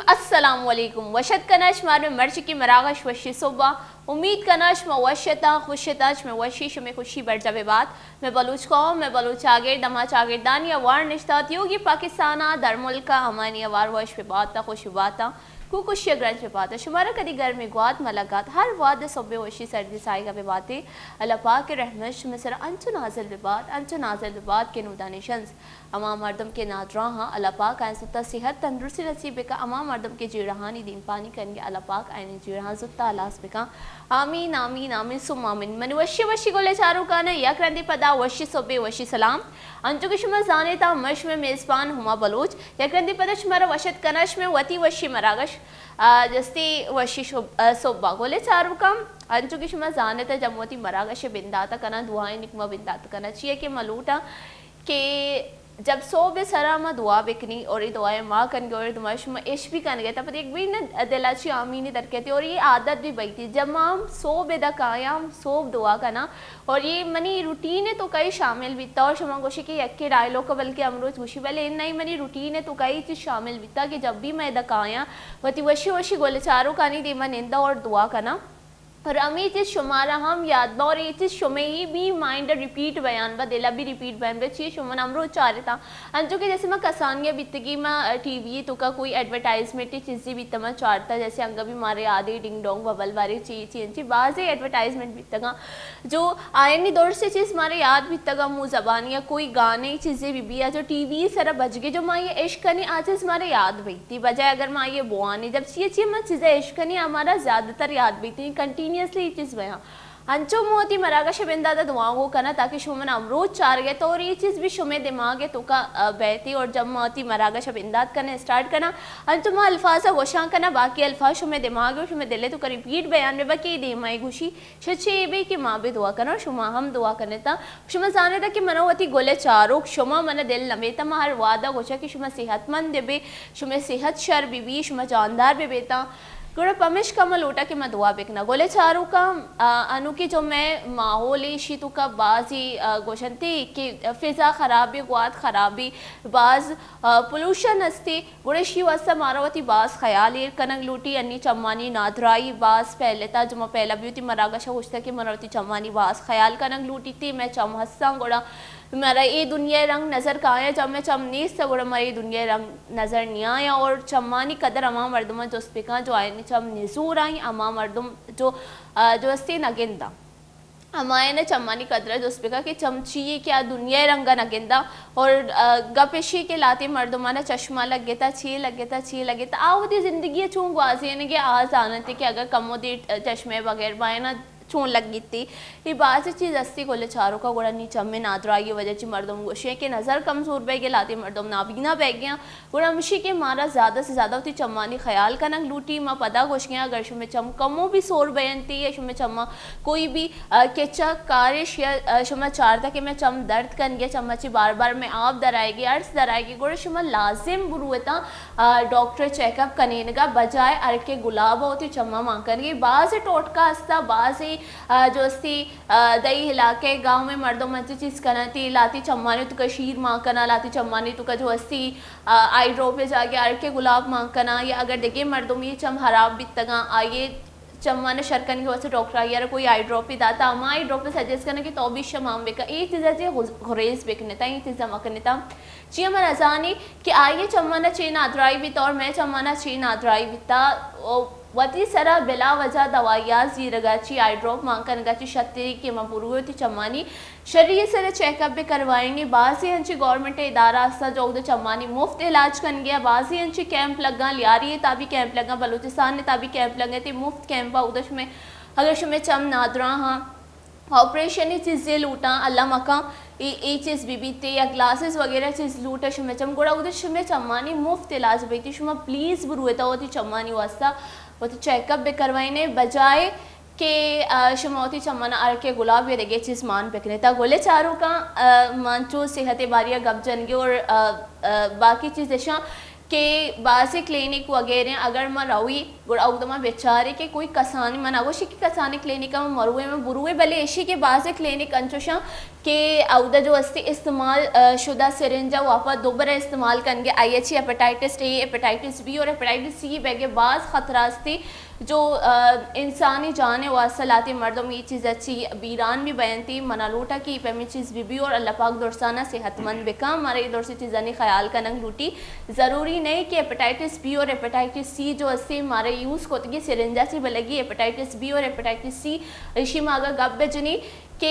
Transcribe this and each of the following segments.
अस्सलामुअलैकुम वशत कनाश मार में मर्च की मरागश वशी सुबह उम्मीद कनाश में वशता खुशताज में वशी शुमे खुशी बढ़ जावे बात मैं बलूच कौम मैं बलूच आगिर दमा चागिरदानी अवार निश्तात योगी पाकिस्ताना दर मुल्का हमानी अवार वश पे बात खुश बात कुकुशिया ग्रंज पे बात शुमारा कदी घर में गुआत मलाकात हर वाद सोबे वशी सर्दी साइगा पे बातें अल्लाह पाक के रहमत में सर अंचु नाजल पे बात के नूदानिशंस अमा मर्दम के नादराहा अल्लाह पाक आइन सुत्ता सेहत तंदुरुस्ती नसीब का अमा मर्दम के जीरहानी दीन पानी करेंगे अल्लाह पाक आइन जीरहान सुत्ता अलास बेका आमीन आमीन आमीन सुम आमीन मन वशी वशी गोले चारों का न या क्रंदी पदा वशी सोबे वशी सलाम अंचु के शुमा जाने ता मश में मेज़बान हुमा बलोच या क्रंदी पदा शुमारा वशत कनश में वती वशी मरागश जस्ती वशी सोबा गोले चारों का अंचु की शुमा जाने ता जमवती मरागश बिंदाता कना दुआएं निकमा बिंदाता कना चाहिए कि मलूटा के जब सो बे सरा मा दुआ बेकनी और ये दुआएं माँ कन गए और तुम्हारे शुमा इश भी कन गए तब एक भी न दिलाची आमीनी दर कहती और ये आदत भी बई थी जब माम सो बेदा कायाम सो दुआ करना और ये मनी रूटीन है तो कई शामिल भी था और शुमा गोशी की यक्के डायलॉग का बल्कि अमरोज गोशी वाले इन नहीं मनी रूटीन है तो कई चीज़ शामिल भी था कि जब भी मैं दकाया वती वशी वशी गोले चारों का नहीं दे मन इंदा और दुआ करना और अमी चीज़ शुमारा हम याद बा और ये चीज़ शुमे ही भी माइंड रिपीट बयान बा दिला भी रिपीट बयान बा चीज़ शुमन अमरो चारे था अंजो के जैसे मैं कसानिया बितगी मैं टीवी तो का कोई एडवर्टाइजमेंट चीज़ें बीता मैं चारता जैसे अंगा भी मारे आधे डिंग डोंग बबल वाले चीज़ बाज़ एडवर्टाइजमेंट बीतगा जो आयनी दौर से चीज़ मारे याद बीतगा मुँह जबान या कोई गाने चीज़ें भी या जो टीवी सारा बज गए जो माँ ये इश्क नहीं आज हमारे याद बीती बजाय अगर माँ ये बुआनी जब चीज़ मैं चीज़ें इश्क नहीं हमारा ज़्यादातर याद बीती कंटिन्यूसली ये चीज़ वहाँ अंचो मोती मरागा शबिंदा दुआओं करना ताकि शुमन अमरूद चार गए तो और ये चीज़ भी शुमे दिमाग है तो का बहती और जब मोती मरागा शबिंदात करना स्टार्ट करना अंचो माँ अल्फाजा गोशा करना बाकी अल्फाज शुमे दिमाग है शुमे दिले तो का रिपीट बयान में बाकी दिमाई खुशी शे भी कि माँ भी दुआ करना शुमा हम दुआ करने था शुमा जाने था कि मनोवती गोले चारों शुमा मन दिल नमेता माँ हर वादा गोशा कि शुमा सेहतमंद देबे शुमे सेहत शर बीबी शुमा जानदार भी बेता गुड़ा पमिश कमल उठा कि मैं दुआ बेकना गोले चारों का अनु की जो मैं माहौल शीतु का बाजी गोशंती कि फिज़ा खराबी गुआत खराबी बाज पोल्यूशन अस्ती गुड़े शी वस्ता मारावती बाज ख्याल कनक लूटी अन्नी चम्मानी नादराई बाज पहले था जो मैं पहला भी थी मरागा शा कि मरावती चम्मानी बाज ख्याल कनक लूटी थी मैं चम हस्सा गुड़ा मेरा ये दुनिया रंग नज़र का आया जब मैं चम नीस था गुड़ा मेरा ये दुनिया रंग नज़र नहीं आया और चम्मानी कदर अमा मर्दमा जो स्पिका जो आए चम निजूर आई अमा मर्दम जो जो अस्ती नगिंदा हमारे ने चम्मानी कदरा जो स्पिका कि चमची क्या दुनिया रंगा नगिंदा और गपेशी के लाते मर्दमाना चश्मा लग गया था छी लगे था आवती ज़िंदगी चूँ वाजी ने कि आज आना थी कि अगर कमोदी चश्मे बगैर बाए ना चून लगी थी ये बात चीज़ अस्ती गोले चारों का गोड़ा नीचा में नादरा ये वजह से मर्दम गोशे के नज़र कमज़ोर बह गए लाते मर्दम नाबीना बह गया गोड़ा मशी के मारा ज़्यादा से ज़्यादा होती चम्मानी ख्याल का नंग लूटी माँ पदा गोश गया अगर शुमे चम कमो भी सोर बयनती या शुमे चम्मा कोई भी केचा कारिश या शुमा चारता कि मैं चम दर्द कर गया चम्मची बार बार में आप दराएगी अर्स दराएगी गोड़ा शुमा लाजिम बुरुता डॉक्टर चेकअप कनेन का बजाय अर के गुलाब होती चम्मा माँ कर बाज़ टोटका हस्ता बाज़ जो अस्ती दही हिला के गाँव में मर्दों मंची चीज़ करना थी लाती चम्मानी तो का शीर माँ करना लाती चम्मानी तो का जो अस्ती आई ड्रॉप पे जाके अर के गुलाब माँ करना या अगर देखिए मर्दों में ये चम हराब बितगा आइए चम्मा ने शरकन की वजह से डॉक्टर आई यार कोई आई ड्रॉप ही दाता अमा आई ड्रॉप सजेस्ट करना कि तो भी शमाम बेका ये चीज़ें गुरेज बेकने था ये चीज़ें मकने था जी मैं रजानी कि आइए चम्मा ने चीन आदराई बिता और मैं चम्मा ने चीन आदराई बिता वती सरा बिला वजह दवाइयाँ जीरगाची आई ड्रॉप मांगकर नगाची शतरी के मपुरू होती चम्मानी शरीर से चेकअप भी करवाएंगे बाजी अंची गवर्नमेंट इदारा आस्था जो उधर चम्मानी मुफ्त इलाज कर गया बाजी अंची कैंप लगा लिया रही है ताबी कैंप लगा बलूचिस्तान ने ताबी कैंप लगे थे मुफ्त कैंप उधर में अगर शुमे चम नादरा हाँ ऑपरेशन ही चीज़ें लूटा अल्लाह मका ये चीज़ बीबीते या ग्लासेस वगैरह चीज़ लूटा शुमे चम गोड़ा उधर शुमे चम्मानी मुफ्त इलाज बीती शुमा प्लीज़ बुरुता होती चम्मानी वास्ता वो तो चेकअप भी करवाने बजाय के शुमावती चम्माना अर के गुलाब ये देगे चीज़ मान पेकने था गोले चारों का मानचो सेहत बारिया गप जनगे और बाकी चीज़ ऐसा के बासे क्लिनिक वगैरह अगर मैं रही गुड़ाउदमा बेचारे के कोई कसानी मन अवश्य की कसानी क्लिनिक में मरुए में बुरुए भले ऐसी के बासे क्लिनिक अंचोशा कि अवदा जो अस्ती इस्तेमाल शुदा सिरिंजा वापस दोबारा इस्तेमाल करेंगे IH hepatitis A hepatitis B और हेपेटाइटिस C बैगे बाज़ ख़तरास्ती जो इंसानी जान वासलाती मर्दों ये चीज़ अच्छी बीरान भी बयान थी मनालूटा की पेमी चीज़ भी और अल्लाह पाक दोरसाना सेहतमंद बेका हमारे दौर से चीज़ानी ख्याल कनंग लूटी ज़रूरी नहीं कि हेपेटाइटिस B और हेपेटाइटिस C जो अस्सी हमारे यूज़ कोतगी सिरिंजा से बलगी हेपेटाइटिस B और हेपेटाइटिस C इशी मागा गब बेजनी कि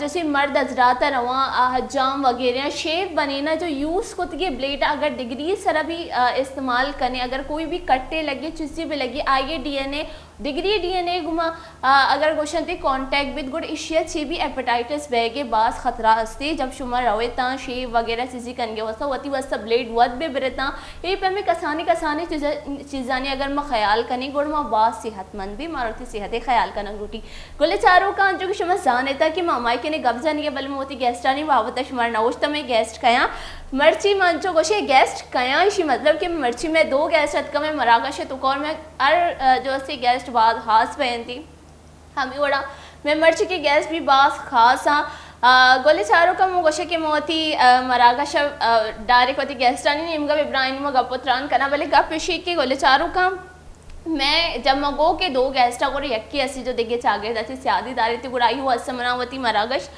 जैसे मर्द हजरात रवा हजाम वगैरह शेप बने ना जो यूज़ को ये ब्लेड अगर डिग्री सरा भी इस्तेमाल करें अगर कोई भी कट्टे लगे चीज़ी भी लगी आइए DNA डिग्री DNA गुमा अगर क्वेश्चन थी कॉन्टैक्ट विद गुड इशिया ची भी हेपेटाइटिस बैगे बास खतरा हस्ती जब शुमार रवे ता शेप वगैरह चीज़ी कनगे वस्ता वती वस्ता ब्लेड वद बे बिरता ये पे में कसानी चीज़ानी अगर मैं ख्याल करें गुड़ माँ बास सेहतमंद भी मारती सेहत ख्याल करना रूटी गोले चारों का जो कि शुमा जाने था कि मामाई के ने गब जानी के बल मोती गेस्टानी बावता शुमार नवोश्ता में गेस्ट कया मर्ची मंचो गोशे गेस्ट कया इसी मतलब कि मर्ची में 2 गेस्ट अतका में मरागश तो और मैं हर जो सी गेस्ट बाद खास बहन थी हमें बड़ा मैं मर्ची की गेस्ट भी बास खास हाँ गोले चारों का मुगोशे के मोती मरागश डायरेक्ट होती गेस्टानी निमगा इब्राहिम में गपुत्रान करना भले गप पेशी के गोले चारों का मैं जब मगो के 2 गेस्ट को यक्की ऐसी जो देखे चागे जैसे सियादी दारी थी गुड़ाई हुआ समनावती मरागश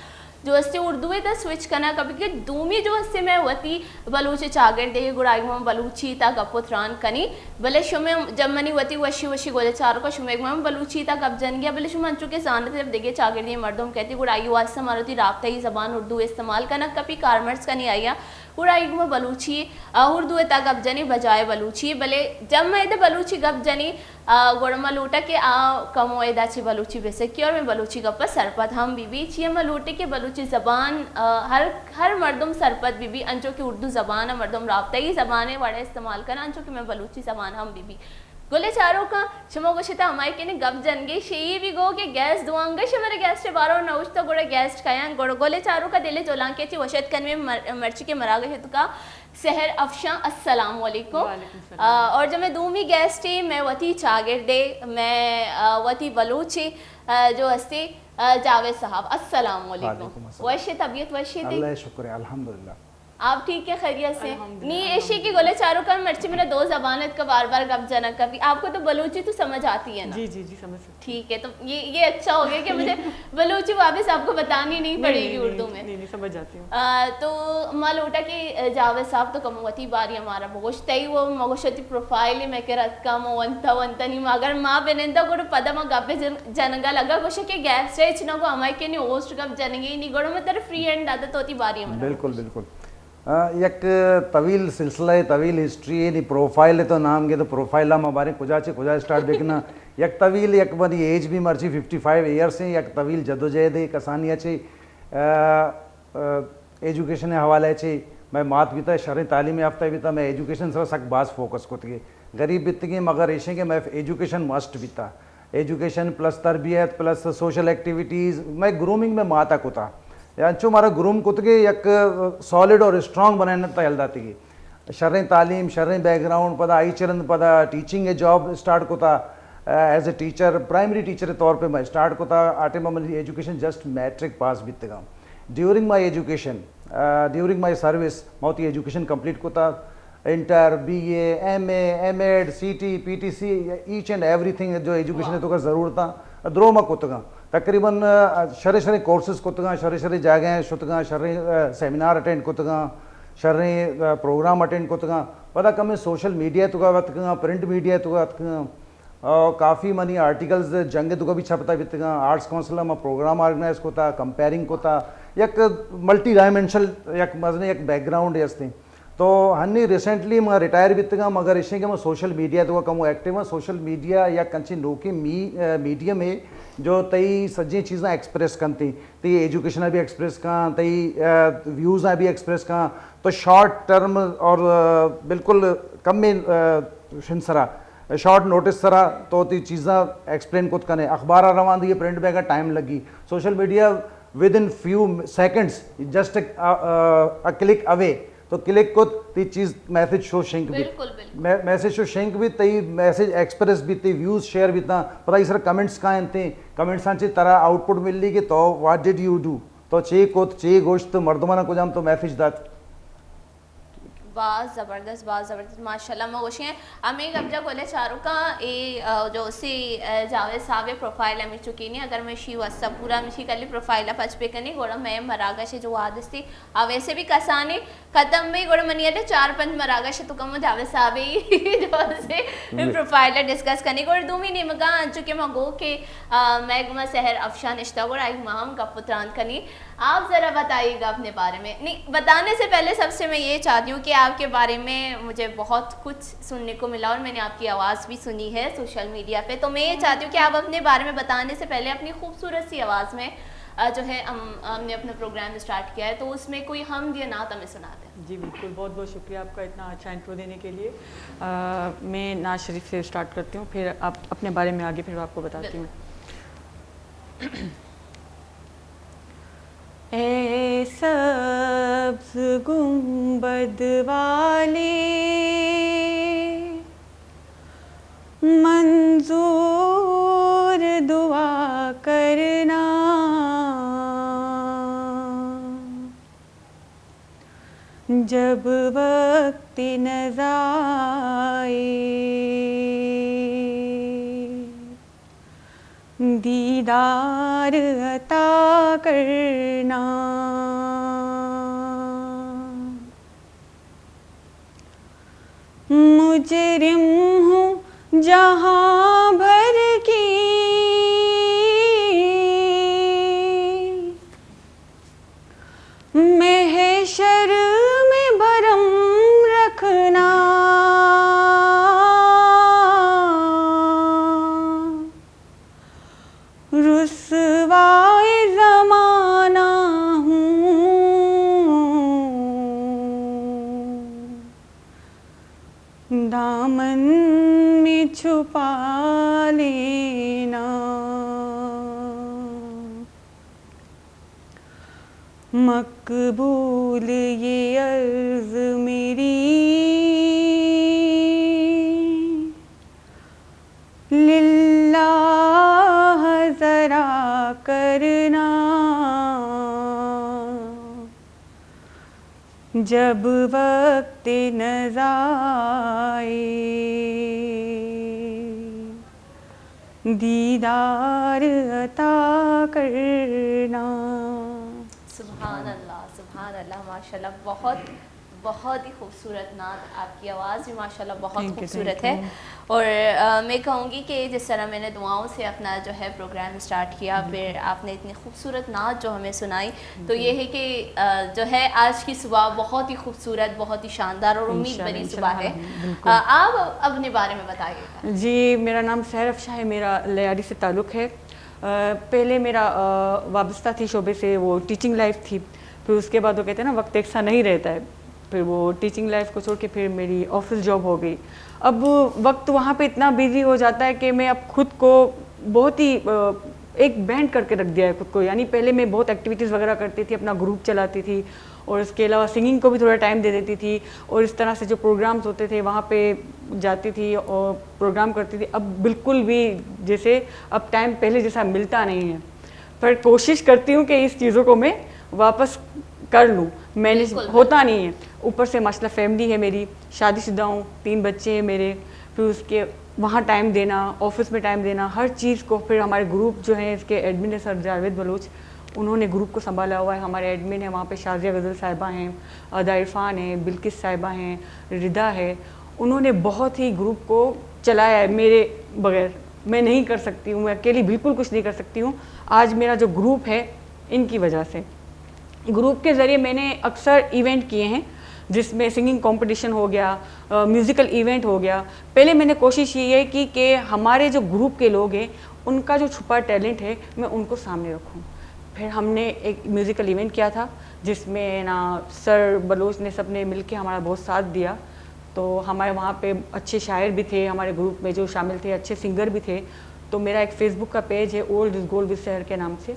जो अस्ते उर्दू था स्विच करना कभी कि दूमी जो अस्ते मैं वती बलूची चागर दे गुड़ाई में बलूची था गपुत्रान कनी भले शुमे जब मनी वती वशी वशी गोले चारों का शुमे में बलूची था गप जन गया भले शुम अंचू के जान जब देखे चागर दिए मर्दों कहती गुड़ाई हुआ मारुति राबता ही जबान उर्दू इस्तेमाल करना कभी कारमर्स का नहीं आया उड़ाई में बलूची उर्दू तक गप जनी बजाय बलूची भले जब मैं इधर बलूची गप जनी गोड़मा लूटा के कमो एदा ची बलूची बेसे की और मैं बलूची गप्पा सरपत हम बीबी ची मैं लूटे के बलूची ज़बान हर मर्दम सरपत बीबी अंचो की उर्दू ज़बान है मर्दम राबता ही ज़बान है बड़ा इस्तेमाल करना अंचो की मैं बलूची ज़बान हम बीबी गोले चारों का शमो गोशिता हमारे के ने गप जनगे शेई भी गो के गैस दुआंगे शमरे गैस से बारो नौश तो गोड़े गैस खाया गोले चारों का दिले जोलां के ची वशत कन में मर्ची के मरागे हित का सहर अफशा अस्सलाम वालेकुम और जब मैं दूमी गेस्ट थी मैं वती चागिर दे मैं वती बलूची जो हस्ती जावेद साहब अस्सलाम वालेकुम वैसे तबीयत वैसे थी अल्लाह शुक्र है अल्हम्दुलिल्लाह आप ठीक है खैरियत से नी ऐशी की गोले चारों का मर्ची मेरा 2 ज़बानत का बार बार गप जाना कभी आपको तो बलूची तो समझ आती है ना जी जी जी समझ ठीक है तो ये अच्छा हो गया कि मुझे बलूची वापस आपको बतानी नहीं पड़ेगी उर्दू में नहीं समझ जाती हूँ तो मालूटा की जावेद साहब तो कमवती बारी हमारा मोगोश्ता ही वो मोगोशती प्रोफाइल में के रत का वंता वंता नहीं मगर माँ बेनेंदा को पदम गपे जनगा लगा कुछ के गैप से इतना को हमारे के नहीं होस्ट गप जनगे नहीं गोड़ो में तरफ फ्री एंड आदत होती बारी हमारा बिल्कुल बिल्कुल एक तवील सिलसिला है तवील हिस्ट्री है नी प्रोफाइल है तो नाम के तो प्रोफाइल हम हमारे कुजा स्टार्ट देखना एक तवील एक बनी एज भी मर्ची 55 ईयर्स है एक तवील जदोजहद है कसानी अच्छी एजुकेशन हवाले छे मैं मात बीता शरह तालीम याफ्ता बीता मैं एजुकेशन सर सक बास फोकस को गरीब बीतगी मगर ऐसे के मैं एजुकेशन मस्ट बीता एजुकेशन प्लस तरबियत प्लस सोशल एक्टिविटीज़ मैं ग्रूमिंग में माता को था यांचो मारा ग्रूम कुतगे एक सॉलिड और स्ट्रॉन्ग बनाने तयलदाती शर्रें तालीम शर्रें बैकग्राउंड पदा आई चरण पदा टीचिंग ए जॉब स्टार्ट को था as a teacher primary teacher के तौर पे मैं स्टार्ट को था आटे में एजुकेशन जस्ट मैट्रिक पास बीतगा during my education during my service मौती एजुकेशन कंप्लीट को था inter BA MA MAd CT PTC each and everything जो एजुकेशन तो का ज़रूरत था द्रोमा कुतगा तकरीबन शरे शरे कोर्सेज कुतगा शरे शरे जगह शुतगा शरे सेमिनार अटेंड कुतगा शरे प्रोग्राम अटेंड कुतगा पता कम सोशल मीडिया तुका वतगा प्रिंट मीडिया तुका और काफ़ी मनी आर्टिकल्स जंगे तुका भी छपता बीतगा आर्ट्स काउंसिल में प्रोग्राम ऑर्गेनाइज कोता कंपेयरिंग कोता एक मल्टी डायमेंशनल एक मजने एक बैकग्राउंड है तो हन्नी रिसेंटली मैं रिटायर बीतगा मगर इसे कि मैं सोशल मीडिया तो कम एक्टिव है सोशल मीडिया या कंची नोकी मीडियम में जो तई सजी चीज़ें एक्सप्रेस करती तई एजुकेशन भी एक्सप्रेस का तई व्यूज़ भी एक्सप्रेस का तो शॉर्ट टर्म और बिल्कुल कम में शिनसरा शॉर्ट नोटिस सरा तो ती चीज़ें एक्सप्लेन कुछ कने अखबार रवान दिए प्रिंट में का टाइम लगी social media with in few seconds just a click away तो क्लिक को ती चीज मैसेज शो शिंक भी मैसेज शो शिंक भी तई मैसेज एक्सप्रेस भी ती व्यूज शेयर भी ता पता ही सर कमेंट्स का थे कमेंट्स आंचे तरह आउटपुट मिल ली कि तो व्हाट डिड यू डू तो चे कोत चे गोश्त मर्दमाना को जाम तो महफिज दात बहुत ज़बरदस्त माशाल्लाह मगोशी हैं हमें कब्जा कोले चारों का ए जो उसी जावेद साहब प्रोफाइल है चुकी नहीं अगर मैं शी वस्ता पूरा मिशी कली प्रोफाइल पच पे करनी गोड़ा मैं मरागा से जो आदत थी वैसे भी कसाने खत्म में गोड़ा मनिया 4-5 मरागा से तो कम जावेद साहब ही जो से प्रोफाइल डिस्कस करनी गोड़ दूमी नहीं मगा चुके मगो के मैं गुमा शहर अफशान इश्ता गोड़ा आई महम का पुत्रान कनी आप ज़रा बताइएगा अपने बारे में। नहीं बताने से पहले सबसे मैं ये चाहती हूँ कि आपके बारे में मुझे बहुत कुछ सुनने को मिला और मैंने आपकी आवाज़ भी सुनी है सोशल मीडिया पे, तो मैं ये चाहती हूँ कि आप अपने बारे में बताने से पहले अपनी खूबसूरत सी आवाज़ में जो है हमने अपना प्रोग्राम स्टार्ट किया है तो उसमें कोई हम दिया नात हमें सुना दें। जी बिल्कुल, बहुत बहुत शुक्रिया आपका इतना अच्छा इंट्रो देने के लिए। मैं नाज शरीफ से स्टार्ट करती हूँ, फिर आप अपने बारे में आगे फिर आपको बताती हूँ। ए सब्ज़ गुंबद वाले मंजूर दुआ करना, जब वक्त नज़ा आए दीदार अता करना। मुजरिम हूँ जहाँ भर की, महशर में भरम रखना। रुसवाए ज़माना हूँ, दामन में छुपा लेना। मकबूल ये अर्ज़ मेरी लिल्लाह ज़रा करना, जब वक्त नज़ा आए दीदार अता करना। सुभान अल्लाह माशाल्लाह, बहुत बहुत ही खूबसूरत नात, आपकी आवाज़ भी माशाल्लाह बहुत खूबसूरत है। और मैं कहूँगी कि जिस तरह मैंने दुआओं से अपना जो है प्रोग्राम स्टार्ट किया, फिर आपने इतनी खूबसूरत नात जो हमें सुनाई, तो ये है कि जो है आज की सुबह बहुत ही खूबसूरत, बहुत ही शानदार और उम्मीद भरी सुबह है। आप अपने बारे में बताइएगा। जी, मेरा नाम सहर अफशा है, मेरा लियारी से ताल्लुक़ है। पहले मेरा वाबस्ता थी शोबे से, वो टीचिंग लाइफ थी। फिर उसके बाद वो कहते हैं ना वक्त एक सा नहीं रहता है, फिर वो टीचिंग लाइफ को छोड़ के फिर मेरी ऑफिस जॉब हो गई। अब वक्त वहाँ पे इतना बिजी हो जाता है कि मैं अब खुद को बहुत ही एक बैंड करके रख दिया है खुद को। यानी पहले मैं बहुत एक्टिविटीज़ वगैरह करती थी, अपना ग्रुप चलाती थी और इसके अलावा सिंगिंग को भी थोड़ा टाइम दे देती थी, और इस तरह से जो प्रोग्राम्स होते थे वहाँ पे जाती थी और प्रोग्राम करती थी। अब बिल्कुल भी जैसे अब टाइम पहले जैसा मिलता नहीं है, पर कोशिश करती हूँ कि इस चीज़ों को मैं वापस कर लूँ, मैनेज होता नहीं है। ऊपर से माशाल्लाह फैमिली है मेरी, शादीशुदा हूँ, 3 बच्चे हैं मेरे, फिर उसके वहाँ टाइम देना, ऑफिस में टाइम देना, हर चीज़ को। फिर हमारे ग्रुप जो है इसके एडमिन है सर जावेद बलोच, उन्होंने ग्रुप को संभाला हुआ है। हमारे एडमिन है वहाँ पे शाजिया गज़ल साहिबा हैं, अदा इरफान है, बिल्किस साहिबा हैं, रिदा है। उन्होंने बहुत ही ग्रुप को चलाया है, मेरे बगैर मैं नहीं कर सकती हूँ, मैं अकेली बिल्कुल कुछ नहीं कर सकती हूँ। आज मेरा जो ग्रुप है इनकी वजह से, ग्रुप के ज़रिए मैंने अक्सर इवेंट किए हैं जिसमें सिंगिंग कंपटीशन हो गया, म्यूज़िकल इवेंट हो गया। पहले मैंने कोशिश ये है कि हमारे जो ग्रुप के लोग हैं उनका जो छुपा टैलेंट है मैं उनको सामने रखूं। फिर हमने एक म्यूज़िकल इवेंट किया था जिसमें ना सर बलोच ने सब ने मिल के हमारा बहुत साथ दिया। तो हमारे वहाँ पे अच्छे शायर भी थे हमारे ग्रुप में जो शामिल थे, अच्छे सिंगर भी थे। तो मेरा एक फ़ेसबुक का पेज है ओल्ड इज़ गोल्ड विद सहर के नाम से,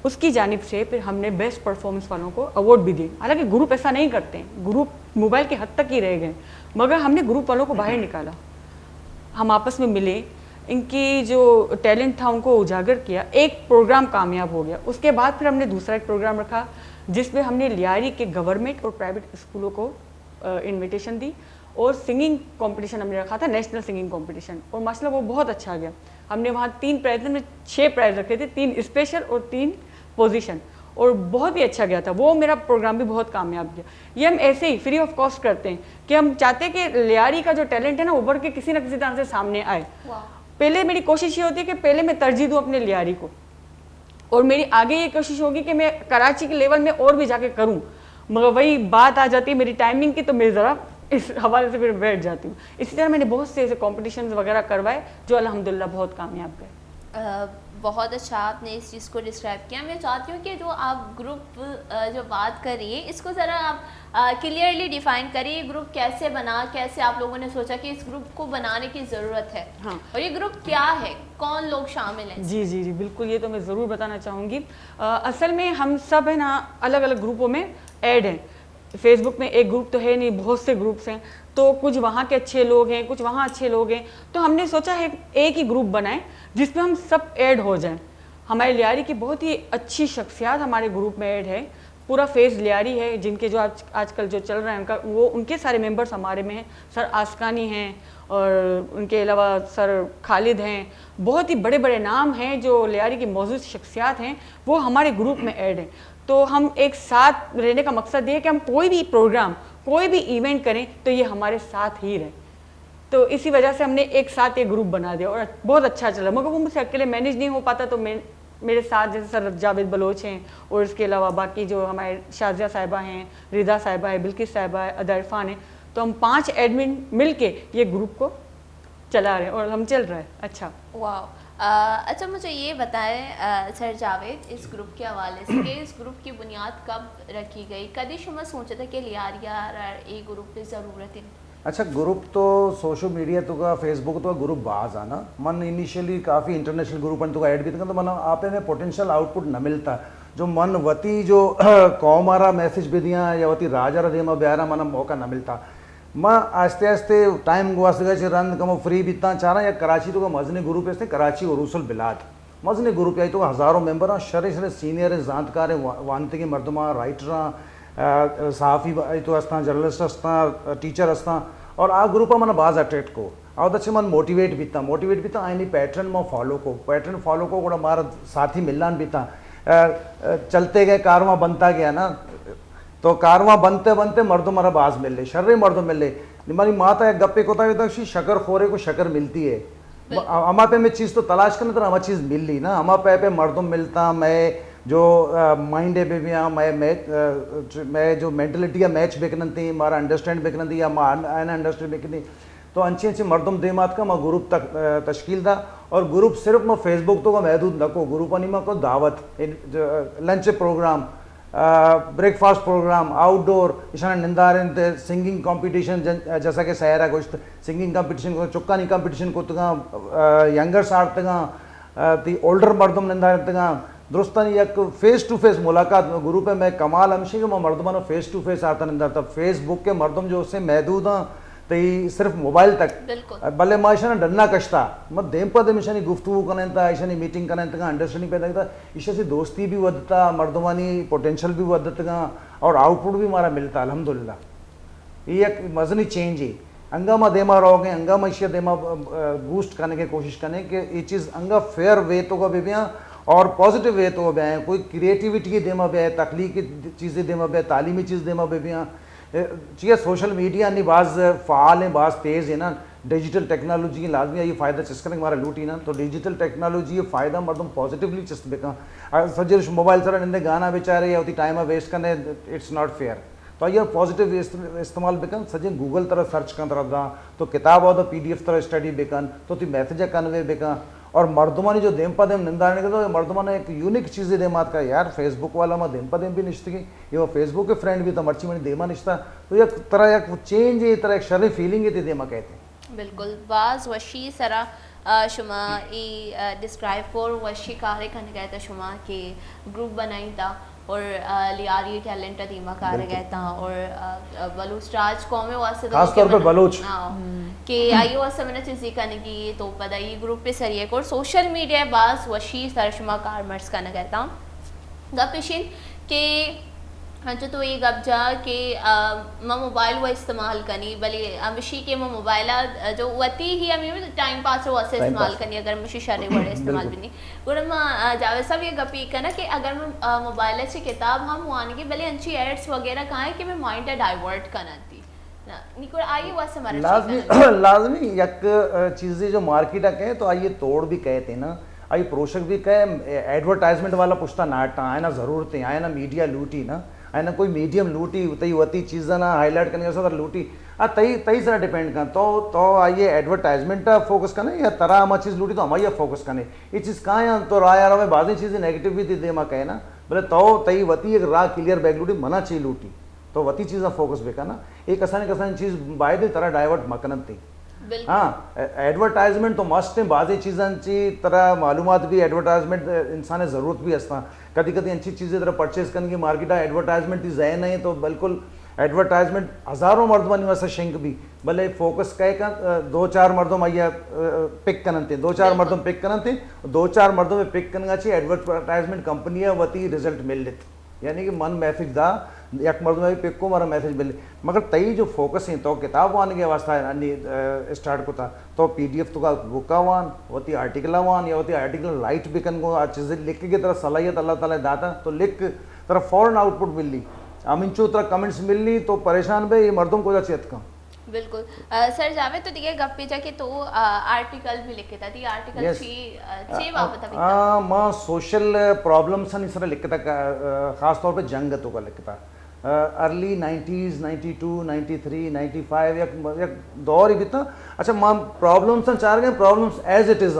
उसकी जानिब से फिर हमने बेस्ट परफॉर्मेंस वालों को अवार्ड भी दिए। हालांकि ग्रुप ऐसा नहीं करते हैं, ग्रुप मोबाइल के हद तक ही रह गए, मगर हमने ग्रुप वालों को बाहर निकाला, हम आपस में मिले, इनकी जो टैलेंट था उनको उजागर किया, एक प्रोग्राम कामयाब हो गया। उसके बाद फिर हमने दूसरा एक प्रोग्राम रखा जिसमें हमने लियारी के गवर्नमेंट और प्राइवेट स्कूलों को इनविटेशन दी और सिंगिंग कंपटीशन हमने रखा था, नेशनल सिंगिंग कंपटीशन, और माशाल्लाह वो बहुत अच्छा गया। हमने वहाँ 3 प्राइज में 6 प्राइज रखे थे, 3 स्पेशल और 3 पोजीशन, और बहुत ही अच्छा गया था। वो मेरा प्रोग्राम भी बहुत कामयाब गया। ये हम ऐसे ही फ्री ऑफ कॉस्ट करते हैं कि हम चाहते हैं कि लियारी का जो टैलेंट है ना उभर के किसी ना किसी तरह से सामने आए। पहले मेरी कोशिश ये होती है कि पहले मैं तरजीह दूँ अपने लियारी को, और मेरी आगे ये कोशिश होगी कि मैं कराची के लेवल में और भी जाके करूँ, मगर वही बात आ जाती है मेरी टाइमिंग की, तो मैं ज़रा इस हवाले से फिर बैठ जाती हूँ। इसी तरह मैंने बहुत से ऐसे कॉम्पिटिशन्स वगैरह करवाए जो अल्हम्दुलिल्लाह बहुत कामयाब गए। बहुत अच्छा आपने इस चीज़ को डिस्क्राइब किया। मैं चाहती हूँ कि जो आप ग्रुप जो बात कर रही है इसको ज़रा आप क्लियरली डिफाइन करिए। ग्रुप कैसे बना, कैसे आप लोगों ने सोचा कि इस ग्रुप को बनाने की ज़रूरत है, हाँ। और ये ग्रुप क्या है, कौन लोग शामिल हैं? जी जी जी बिल्कुल, ये तो मैं ज़रूर बताना चाहूँगी। असल में हम सब है ना अलग अलग ग्रुपों में ऐड हैं। फेसबुक में एक ग्रुप तो है नहीं, बहुत से ग्रुप्स हैं, तो कुछ वहाँ के अच्छे लोग हैं, कुछ वहाँ अच्छे लोग हैं, तो हमने सोचा है एक ही ग्रुप बनाएं जिसमें हम सब ऐड हो जाएं। हमारे लियारी की बहुत ही अच्छी शख्सियात हमारे ग्रुप में ऐड है, पूरा फेस लियारी है, जिनके जो आजकल जो चल रहा है उनका, वो उनके सारे मेंबर्स हमारे में हैं। सर आसकानी हैं और उनके अलावा सर खालिद हैं, बहुत ही बड़े बड़े नाम हैं जो लियारी की मौजूद शख्सियात हैं, वो हमारे ग्रुप में ऐड हैं। तो हम एक साथ रहने का मकसद ये है कि हम कोई भी प्रोग्राम, कोई भी इवेंट करें तो ये हमारे साथ ही रहे। तो इसी वजह से हमने एक साथ ये ग्रुप बना दिया और बहुत अच्छा चला। मगर वो मुझसे अकेले मैनेज नहीं हो पाता, तो मेरे साथ जैसे सर जावेद बलोच हैं, और इसके अलावा बाकी जो हमारे शाजिया साहिबा हैं, रिदा साहिबा है, बिल्किस साहिबा है, अदा इरफान है, तो हम 5 एडमिन मिल के ये ग्रुप को चला रहे हैं और हम चल रहे हैं। अच्छा, वाह। अच्छा, मुझे ये बताएं सर जावेद, इस ग्रुप के हवाले से कि इस ग्रुप की बुनियाद कब रखी गई, कभी शुमा सोचा था कि लियारिया ये ग्रुप की ज़रूरत है? अच्छा, ग्रुप तो सोशल मीडिया तो का फेसबुक तो ग्रुप बाज आना मन इनिशियली काफ़ी इंटरनेशनल ग्रुप तो ऐड भी था, तो मन आप में पोटेंशियल आउटपुट न मिलता जो मन वती जो कौमारा मैसेज भी दिया या वती राजा दे में ब्यारा मन मौका न मिलता। मैं आस्ते आस्ते टाइम गुआस गए रन कम फ्री बीतना चाह रहा या कराची तो का मजने ग्रुप ऐसे कराची और रूसल बिलाद मजने ग्रुप आई तो हज़ारों मेंबर शरे शरे सीनियर जानकार वानते के मर्दमा राइटर सहाफ़ी तो अस्ता जर्नलिस्ट अस्ता टीचर अस्ता और आ ग्रुप मन बाज अट्रैक्ट को और अच्छे मन मोटिवेट बीता आईनी पैटर्न में पैटर्न फॉलो को गोड़ा मार साथी मिलान बीता चलते गए कारवां बनता गया ना, तो कारवां बनते बनते मर्दों मरा बाज मिल ले शर्रे मर्दों मिल ले। हमारी माता एक गप्पे कोता शकर खोरे को शकर मिलती है, अमा पे में चीज़ तो तलाश करना तो अमा चीज़ मिल ली ना, अमा पे मर्दों मिलता। मैं जो माइंड है भी मैं जो मेंटलिटी या मैच बेकन थी मारा अंडरस्टैंड बेकन थी या आना अंडरस्टैंड बेकन, तो अच्छे अच्छे मर्दम देमात का मैं ग्रुप तक तश्कील था। और ग्रुप सिर्फ मैं फेसबुक तो का महदूद न को ग्रुप अनिमा को दावत lunch program breakfast program outdoor इशाना निंदारन सिंगिंग कंपटीशन जैसा कि सैरा गोश्त सिंगिंग कंपटीशन को चुक्कानी कंपटीशन को तगा यंगर्स आर्ट तगा ती ओल्डर मर्दम निंदारन तगा दुरुस्तानी एक फेस टू फेस मुलाकात ग्रुप है। मैं कमाल हमशी के मैं मर्दमाना फेस टू फेस आता निंदा था। फेसबुक के मर्दम जो उससे महदूद हैं तो ये सिर्फ मोबाइल तक भले माँ ऐसा डरना कश्ता मत देम पद मिशानी गुफ्तगू करने था ऐसा मीटिंग करने तक अंडरस्टैंडिंग पैदा था, इससे से दोस्ती भी वधता मर्दमानी पोटेंशियल भी वधता और आउटपुट भी हमारा मिलता अल्हम्दुलिल्लाह। ये एक मजनी चेंज है। अंगामा देमा रहोगे अंगामा इश्या देमा बूस्ट करने की कोशिश करने के ये चीज़ अंगा फेयर वे तो का भी और पॉजिटिव वे तो भी आए, कोई क्रिएटिविटी की देमा भी है, तख्लीकी चीज़ें देमा भी है, तालीमी चीज़ देमा भी चाहिए। सोशल मीडिया नहीं बाज फ़ाल है बाज तेज़ है ना, डिजिटल टेक्नोलॉजी की लाजमी ये फ़ायदा चस्कने हमारा लूटी ना, तो डिजिटल टेक्नोलॉजी ये फ़ायदा मर्दम पॉजिटिवली चस्त बेका सजे मोबाइल सर निंदे गाना बेचारे या टाइम वेस्ट करने इट्स नॉट फेयर। तो ये पॉजिटिव इस्तेमाल बेकन सजे गूगल तरह सर्च कर तरह तो किताब और PDF तरह स्टडी बेकन तो ती मैसेज कन्वे बेका। और मर्दमानी जो देम पदेम निंदाने के तो मर्दमाना एक यूनिक चीज़ देमात का यार फेसबुक वाला मैं देम पदेम भी निश्चित की ये वो फेसबुक के फ्रेंड भी था मर्ची मनी देमा निश्ता, तो एक तरह एक चेंज है तरह एक शर्री फीलिंग है देमा कहते हैं। बिल्कुल बाज वशी सरा शुमा ई डिस्क्राइब फॉर वशी कार्य करने गए थे शुमा के ग्रुप बनाई था और लियारी टैलेंट दीमा कार गए था और बलूच राज कौमे वास्ते खास तौर पे बलूच कि आइयो वास्ते मैंने चीज़ी करने की तो पता ही ग्रुप पे सरिए और सोशल मीडिया बास वशी सरशमा कार मर्स करना कहता हूँ गपिशिन के जो तो ये गप जा कि मैं मोबाइल वो इस्तेमाल करनी भले अमिशी के मैं मोबाइल जो वती ही हमें टाइम पास वो ऐसे इस्तेमाल करनी अगर मुझे शरे बड़े इस्तेमाल भी नहीं गुरु मैं जावेद साहब ये गपी करना कि अगर मैं मोबाइल से किताब हम वाने की भले अच्छी एड्स वगैरह कहाँ है कि मैं माइंड डाइवर्ट करना थी निकुल आइए वैसे हमारे लाजमी एक चीज़ें जो मार्केट है तो आइए तोड़ भी कहते ना आई प्रोशक भी कहे एडवर्टाइजमेंट वाला पुछता नाटा आए ना ज़रूरतें आए ना मीडिया लूटी ना आए ना कोई मीडियम लूटी तई वती चीज़ें ना हाईलाइट करने जैसा लूटी तई सर डिपेंड कर तो आइए एडवर्टाइजमेंट फोकस करने या तरह हम चीज़ लूटी तो हमारी फोकस करने ये चीज़ कहाँ है तो राय यार हमें बाज़ी चीज़ें नेगेटिव भी दे माँ कहे ना बोले तो तई वती एक राह क्लियर बैग लूटी मना चाहिए लूटी तो वती चीज़ें फोकस भी करना एक कसानी चीज़ बाय तरह डाइवर्ट मकनत थी हाँ एडवर्टाइजमेंट तो मस्ट है बाज़ी चीज़ांची तरह मालूमात भी एडवर्टाइजमेंट इंसान ज़रूरत भी असता कभी कभी अच्छी चीज़ें तरह परचेज करने की मार्केट एडवर्टाइजमेंट ही जय नहीं तो बिल्कुल एडवर्टाइजमेंट हज़ारों मर्दों वैसा शिंक भी भले फोकस कहे का 2-4 मर्दों में यह पिक करते 2-4 मर्दों पिक करते 2-4 मर्दों में पिक करना चाहिए एडवर्टाइजमेंट कंपनियाँ वती रिजल्ट मिल लेती यानी कि मन महफिक दा एक मर्द में भी पिक को मारा मैसेज मिले मगर तई जो फोकस है तो किताब वान के वास्ता स्टार्ट को था तो PDF तो का बुका वान वती आर्टिकल वान या वती आर्टिकल राइट भी कन को चीज़ें लिख के तरह सलाहियत अल्लाह ताला दाता तो लिख तरह फ़ौरन आउटपुट मिल ली अमिनचू तरह कमेंट्स मिल ली तो परेशान भाई ये मर्दों को चेत का बिल्कुल सर जावे तो दिखे गप्पे जाके तो आर्टिकल भी लिखे था आर्टिकल छे वापस था मां सोशल प्रॉब्लम्स नहीं सर लिखता खास तौर पे जंग तो का लिखता अर्ली 90s 92 93 95 एक दौर ही बीता अच्छा मां प्रॉब्लम्स चार गए प्रॉब्लम्स एज इट इज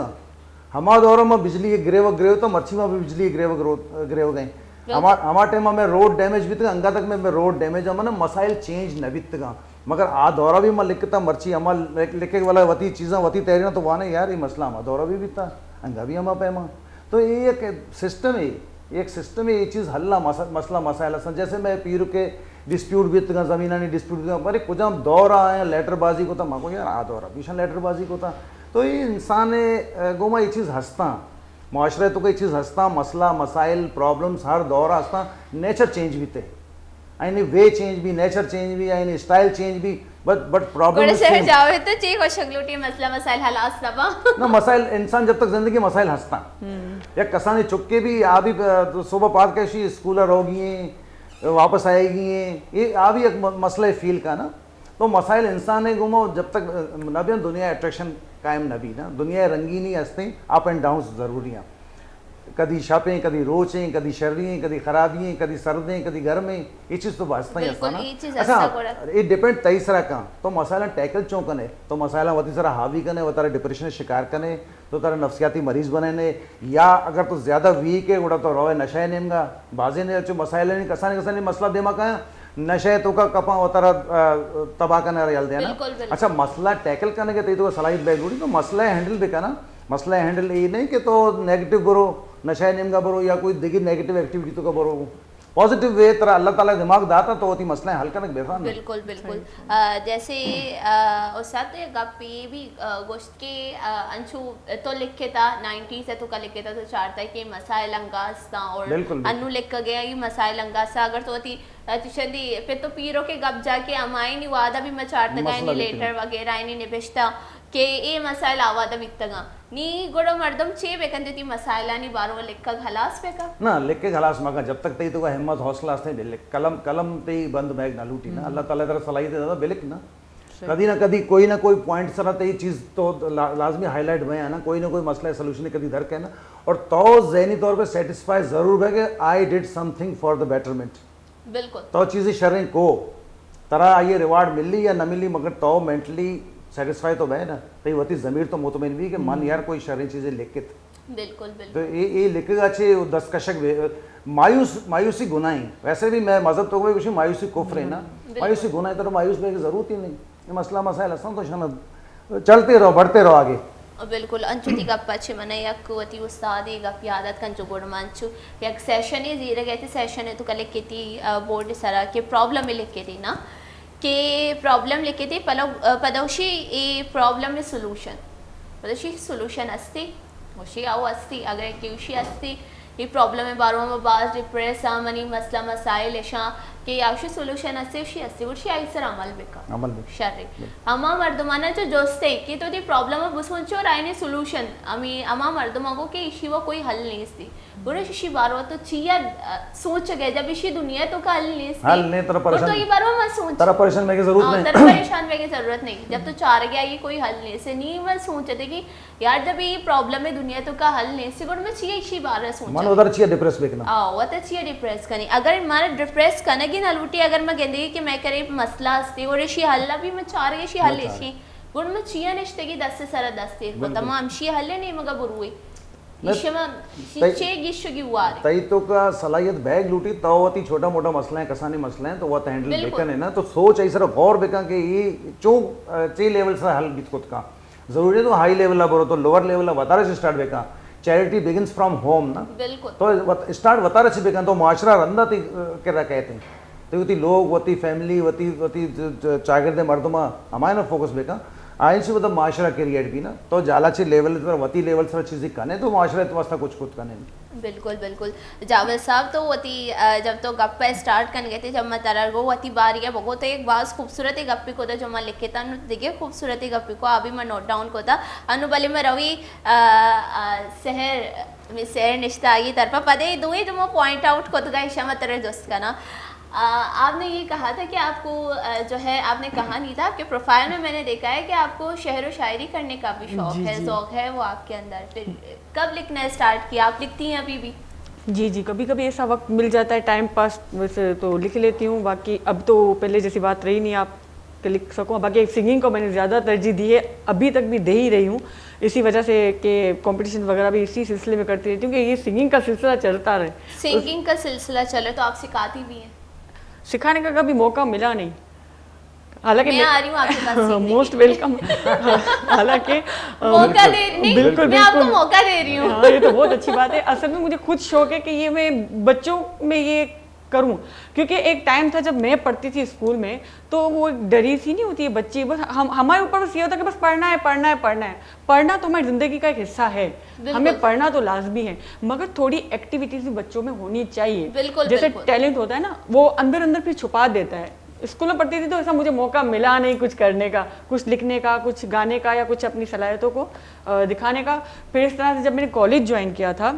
हमारे दौर में बिजली ग्रेव तो मच्छी में भी बिजली ग्रेव गए हमारे टाइम में रोड डैमेज भी था अंगा तक में रोड डैमेज हम ना मसाइल चेंज न बीत गा मगर आ दौरा भी मैं लिखता मर्ची हम लिखे वाला वती चीज़ें वती तैरना तो वहाँ यार ये मसला हम दौरा भी बीता अंगा भी हम पे माँ तो ये एक सिस्टम है एक सिस्टम है ये चीज़ हल्ला मसला मसाइल जैसे मैं पीर के डिस्प्यूट भी तक ज़मीना नहीं डिस्प्यूट अरे कुछ हम दौरा आए लेटरबाजी को था माँ को यार आ दौरा भीषण लेटरबाजी को था तो ये इंसान गोमा ये चीज़ हंसता माशरे तो कोई चीज़ हंसता मसला मसाइल प्रॉब्लम्स हर दौर हंसता नेचर चेंज भी थे यानी वे चेंज भी नेचर चेंज भी यानी स्टाइल चेंज भी बट प्रॉब्लम सर जावे तो ची को शगलूटी मसला मसाइल हलास तबा ना मसाइल इंसान जब तक जिंदगी मसाइल हंसता या कसाने चुक्के भी आ भी सुबह पात कैसी स्कूलर होगी वापस आएगी ये आ भी एक मसला फील का ना तो मसाइल इंसान है घूमो जब तक नबी दुनिया अट्रैक्शन कायम नबी ना दुनिया रंगीनी हंसते अप एंड डाउन जरूरी हैं कभी छापें कभी रोचें कभी शर्रियाँ कभी खराबियाँ कभी सर्दें कभी गर्में ये चीज़ तो वास्ता ही हंसता ना अच्छा ये डिपेंड तीसरा का तो मसाला टैकल चौं कने तो मसाला वती सारा हावी कने वो तारा डिप्रेशन शिकार कने तो तारा नफ्सियाती मरीज बने या अगर तो ज़्यादा वीक है उड़ा तो रोए नशे नेमगा बाजे ने अच्छे मसाइल नहीं कसाने मसला देमा का नशे तो का कपा वो तारा तबाह करने रियल देना अच्छा मसला टैकल करने के तो सलाहियत बैग तो मसला हैंडल भी करना मसला हैंडल ये नहीं कि तो नेगेटिव बरो नशा नेम का बरो या कोई देखिए नेगेटिव एक्टिविटी तो का बरो पॉजिटिव वे तरह अल्लाह ताला दिमाग दाता तो होती मसला हल करने बेफान बिल्कुल बिल्कुल जैसे उस्ताद गप्पी भी गोश्त के अंशु तो लिखे था 90 से तो का लिखे था तो चारता कि मसाइल अंगाज था और अनु लिख गया ये मसाइल अंगाज था अगर तो होती चंदी फिर तो पीरों के गप जाके अमाई नहीं वादा भी मैं चारता नहीं लेटर वगैरह नहीं निभिश्ता के ये मसाइल आवादा बिकतगा नी गोड़ो मर्दम चे बेकंदे ती मसाइला नी बारो लिख घलास बेका ना लिख के घलास मगा जब तक तई तो का हिम्मत हौसला से कलम तई बंद बैग ना लूटी ना अल्लाह ताला तरह सलाही दे बेलिक ना कदी ना कोई पॉइंट सरा तई चीज तो लाजमी हाईलाइट में है ना कोई मसला सोल्यूशन कदी दर के ना और तो ज़हनी तौर पे सेटिस्फाई जरूर है कि I did something for the betterment बिल्कुल तो चीज़ें शर्रें को तरह ये रिवार्ड मिली या न मिली मगर तो मेंटली सेटिस्फाई तो है ना तो वती ज़मीर तो मुतमईन भी कि मन यार कोई शर्री चीज़ें लिखे बिल्कुल तो ये लिखेगा अच्छे दस्तकशक मायूसी गुनाही वैसे भी मैं मजहब तो कुछ मायूसी कुफ्र है ना मायूसी गुनाही तो मायूस में की ज़रूरत ही नहीं ये मसला मसाइल असा तो शायद चलते रहो बढ़ते रहो आगे बिल्कुल अंचु ती गप्प अच्छे मने यक वती उस्ताद ये गप्प यादत कंचु गोड़ मंचु यक सेशन है जीरे गए थे सेशन है तो कल लिखी थी बोर्ड सरा के प्रॉब्लम लिखी थी ना के प्रॉब्लम लिखी थी पदोशी ए प्रॉब्लम में सोल्यूशन पदोशी सोल्यूशन अस्ति वशी आओ अस्ति अगर क्यूशी अस्ति ये प्रॉब्लम है बारों में बाज डिप्रेस आमनी मसला मसाइल ऐशा कि याशी सोल्यूशन अस्ति उर्शी आई सर अमल बेका शर्रे अमा मर्दमाना जो जोस्ते कि तो दी प्रॉब्लम है बुसवंचो और आईने सोल्यूशन अमी अमा मर्दमागो के इशी वो कोई हल नहीं थी बुरे शिशी बारो तो चिया सोच गए जब इशी दुनिया तो का हल नहीं थी हल नहीं तरह परेशान तो ये बारो मैं सोच तरह परेशान में की जरूरत नहीं तरह परेशान में की जरूरत नहीं जब तो चार गया ये कोई हल नहीं से नहीं मैं सोचते थे कि यार जब ये प्रॉब्लम है दुनिया तो का हल नहीं से गुड में चिया इशी बार सोच मन उधर चिया डिप्रेस बेकना वो तो चिया डिप्रेस करनी अगर मारे डिप्रेस करने की नलूटी अगर मैं कहती कि मैं करे मसला हस्ती और इशी हल्ला भी मैं चार गए इशी हल इशी गुड में चिया निश्ते की 10 से सारा 10 थे वो तमाम शी हल्ले नहीं मगर बुरुई इशी में चे गिश्व की हुआ तई तो का सलाहियत बैग लूटी तो वती छोटा मोटा मसला है कसानी मसला है तो वो हैंडल बेकन है ना तो सोच ऐसा गौर बेका के ये चो चे लेवल से हल बिस्कुट का जरूरी तो हाई लेवल बरो तो लोअर लेवल वतारे से स्टार्ट बेका चैरिटी बिगिंस फ्रॉम होम ना बिल्कुल तो स्टार्ट वतारे से बेका तो मुआशरा रंदा ती केरा कहते हैं तो वती लोग वती फैमिली वती वती चागिरदे मर्दमा हमारे ना फोकस बेका आइन से मतलब माशरा क्रिएट भी ना तो जालाची लेवल पर वती लेवल से चीज़ें करने तो माशरा तो वास्ता कुछ करने बिल्कुल बिल्कुल जावेद साहब तो वती जब तो गप्पा स्टार्ट करने गए थे जब मैं तरह गो वती बारी है बहुत एक बात खूबसूरत गप्पी को था जो मैं लिखे था देखिए खूबसूरत गप्पी को अभी मैं नोट डाउन को था अनुबली में रवि शहर निश्ता आगी तरफा पदे दो ही जो मैं पॉइंट आउट को तो ईशा मत तरह दोस्त का ना आपने ये कहा था कि आपको जो है आपने कहा नहीं था आपके प्रोफाइल में मैंने देखा है कि आपको शेर व शायरी करने का भी शौक है ज़ौक़ है वो आपके अंदर फिर कब लिखना स्टार्ट किया आप लिखती हैं अभी भी जी कभी कभी ऐसा वक्त मिल जाता है टाइम पास वैसे तो लिख लेती हूँ बाकी अब तो पहले जैसी बात रही नहीं आप कि लिख सकूँ बाकी सिंगिंग को मैंने ज़्यादा तरजीह दी है अभी तक भी दे ही रही हूँ इसी वजह से कि कंपटीशन वगैरह भी इसी सिलसिले में करती रहती हूँ कि ये सिंगिंग का सिलसिला चलता रहे सिंगिंग का सिलसिला चले तो आप सिखाती भी हैं सिखाने का कभी मौका मिला नहीं हालांकि मैं आ रही हूँ आपके पास मोस्ट वेलकम हालांकि मौका दे रही बिल्कुल मैं आपको मौका दे रही हूँ हाँ ये तो बहुत अच्छी बात है असल में मुझे खुद शौक है कि ये मैं बच्चों में ये करूं क्योंकि एक टाइम था जब मैं पढ़ती थी स्कूल में तो वो एक डरी सी नहीं होती है बच्ची बस हमारे ऊपर बस ये होता है कि बस पढ़ना है पढ़ना है पढ़ना है पढ़ना तो हमारी ज़िंदगी का एक हिस्सा है हमें पढ़ना तो लाजमी है मगर थोड़ी एक्टिविटीज भी बच्चों में होनी चाहिए जैसे टैलेंट होता है ना वो अंदर अंदर फिर छुपा देता है स्कूल में पढ़ती थी तो ऐसा मुझे मौका मिला नहीं कुछ करने का कुछ लिखने का कुछ गाने का या कुछ अपनी सलाहियतों को दिखाने का फिर इस तरह से जब मैंने कॉलेज ज्वाइन किया था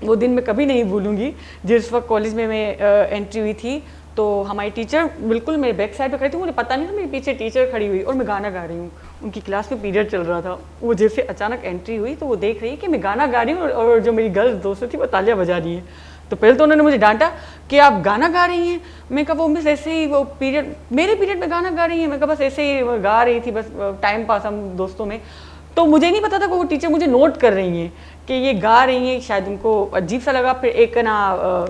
वो दिन मैं कभी नहीं भूलूंगी जिस वक्त कॉलेज में मैं एंट्री हुई थी तो हमारी टीचर बिल्कुल मेरे बैक साइड पे खड़ी थी मुझे पता नहीं था मेरे पीछे टीचर खड़ी हुई और मैं गाना गा रही हूँ उनकी क्लास में पीरियड चल रहा था वो जैसे अचानक एंट्री हुई तो वो देख रही है कि मैं गाना गा रही हूँ और जो मेरी गर्ल्स दोस्त थी वो तालियां बजा रही है तो पहले तो उन्होंने मुझे डांटा कि आप गाना गा रही हैं मैं कहा वो मिस ऐसे ही वो पीरियड मेरे पीरियड में गाना गा रही हैं मैं कहा बस ऐसे ही गा रही थी बस टाइम पास हम दोस्तों में तो मुझे नहीं पता था कि वो टीचर मुझे नोट कर रही हैं कि ये गा रही हैं शायद उनको अजीब सा लगा फिर एक ना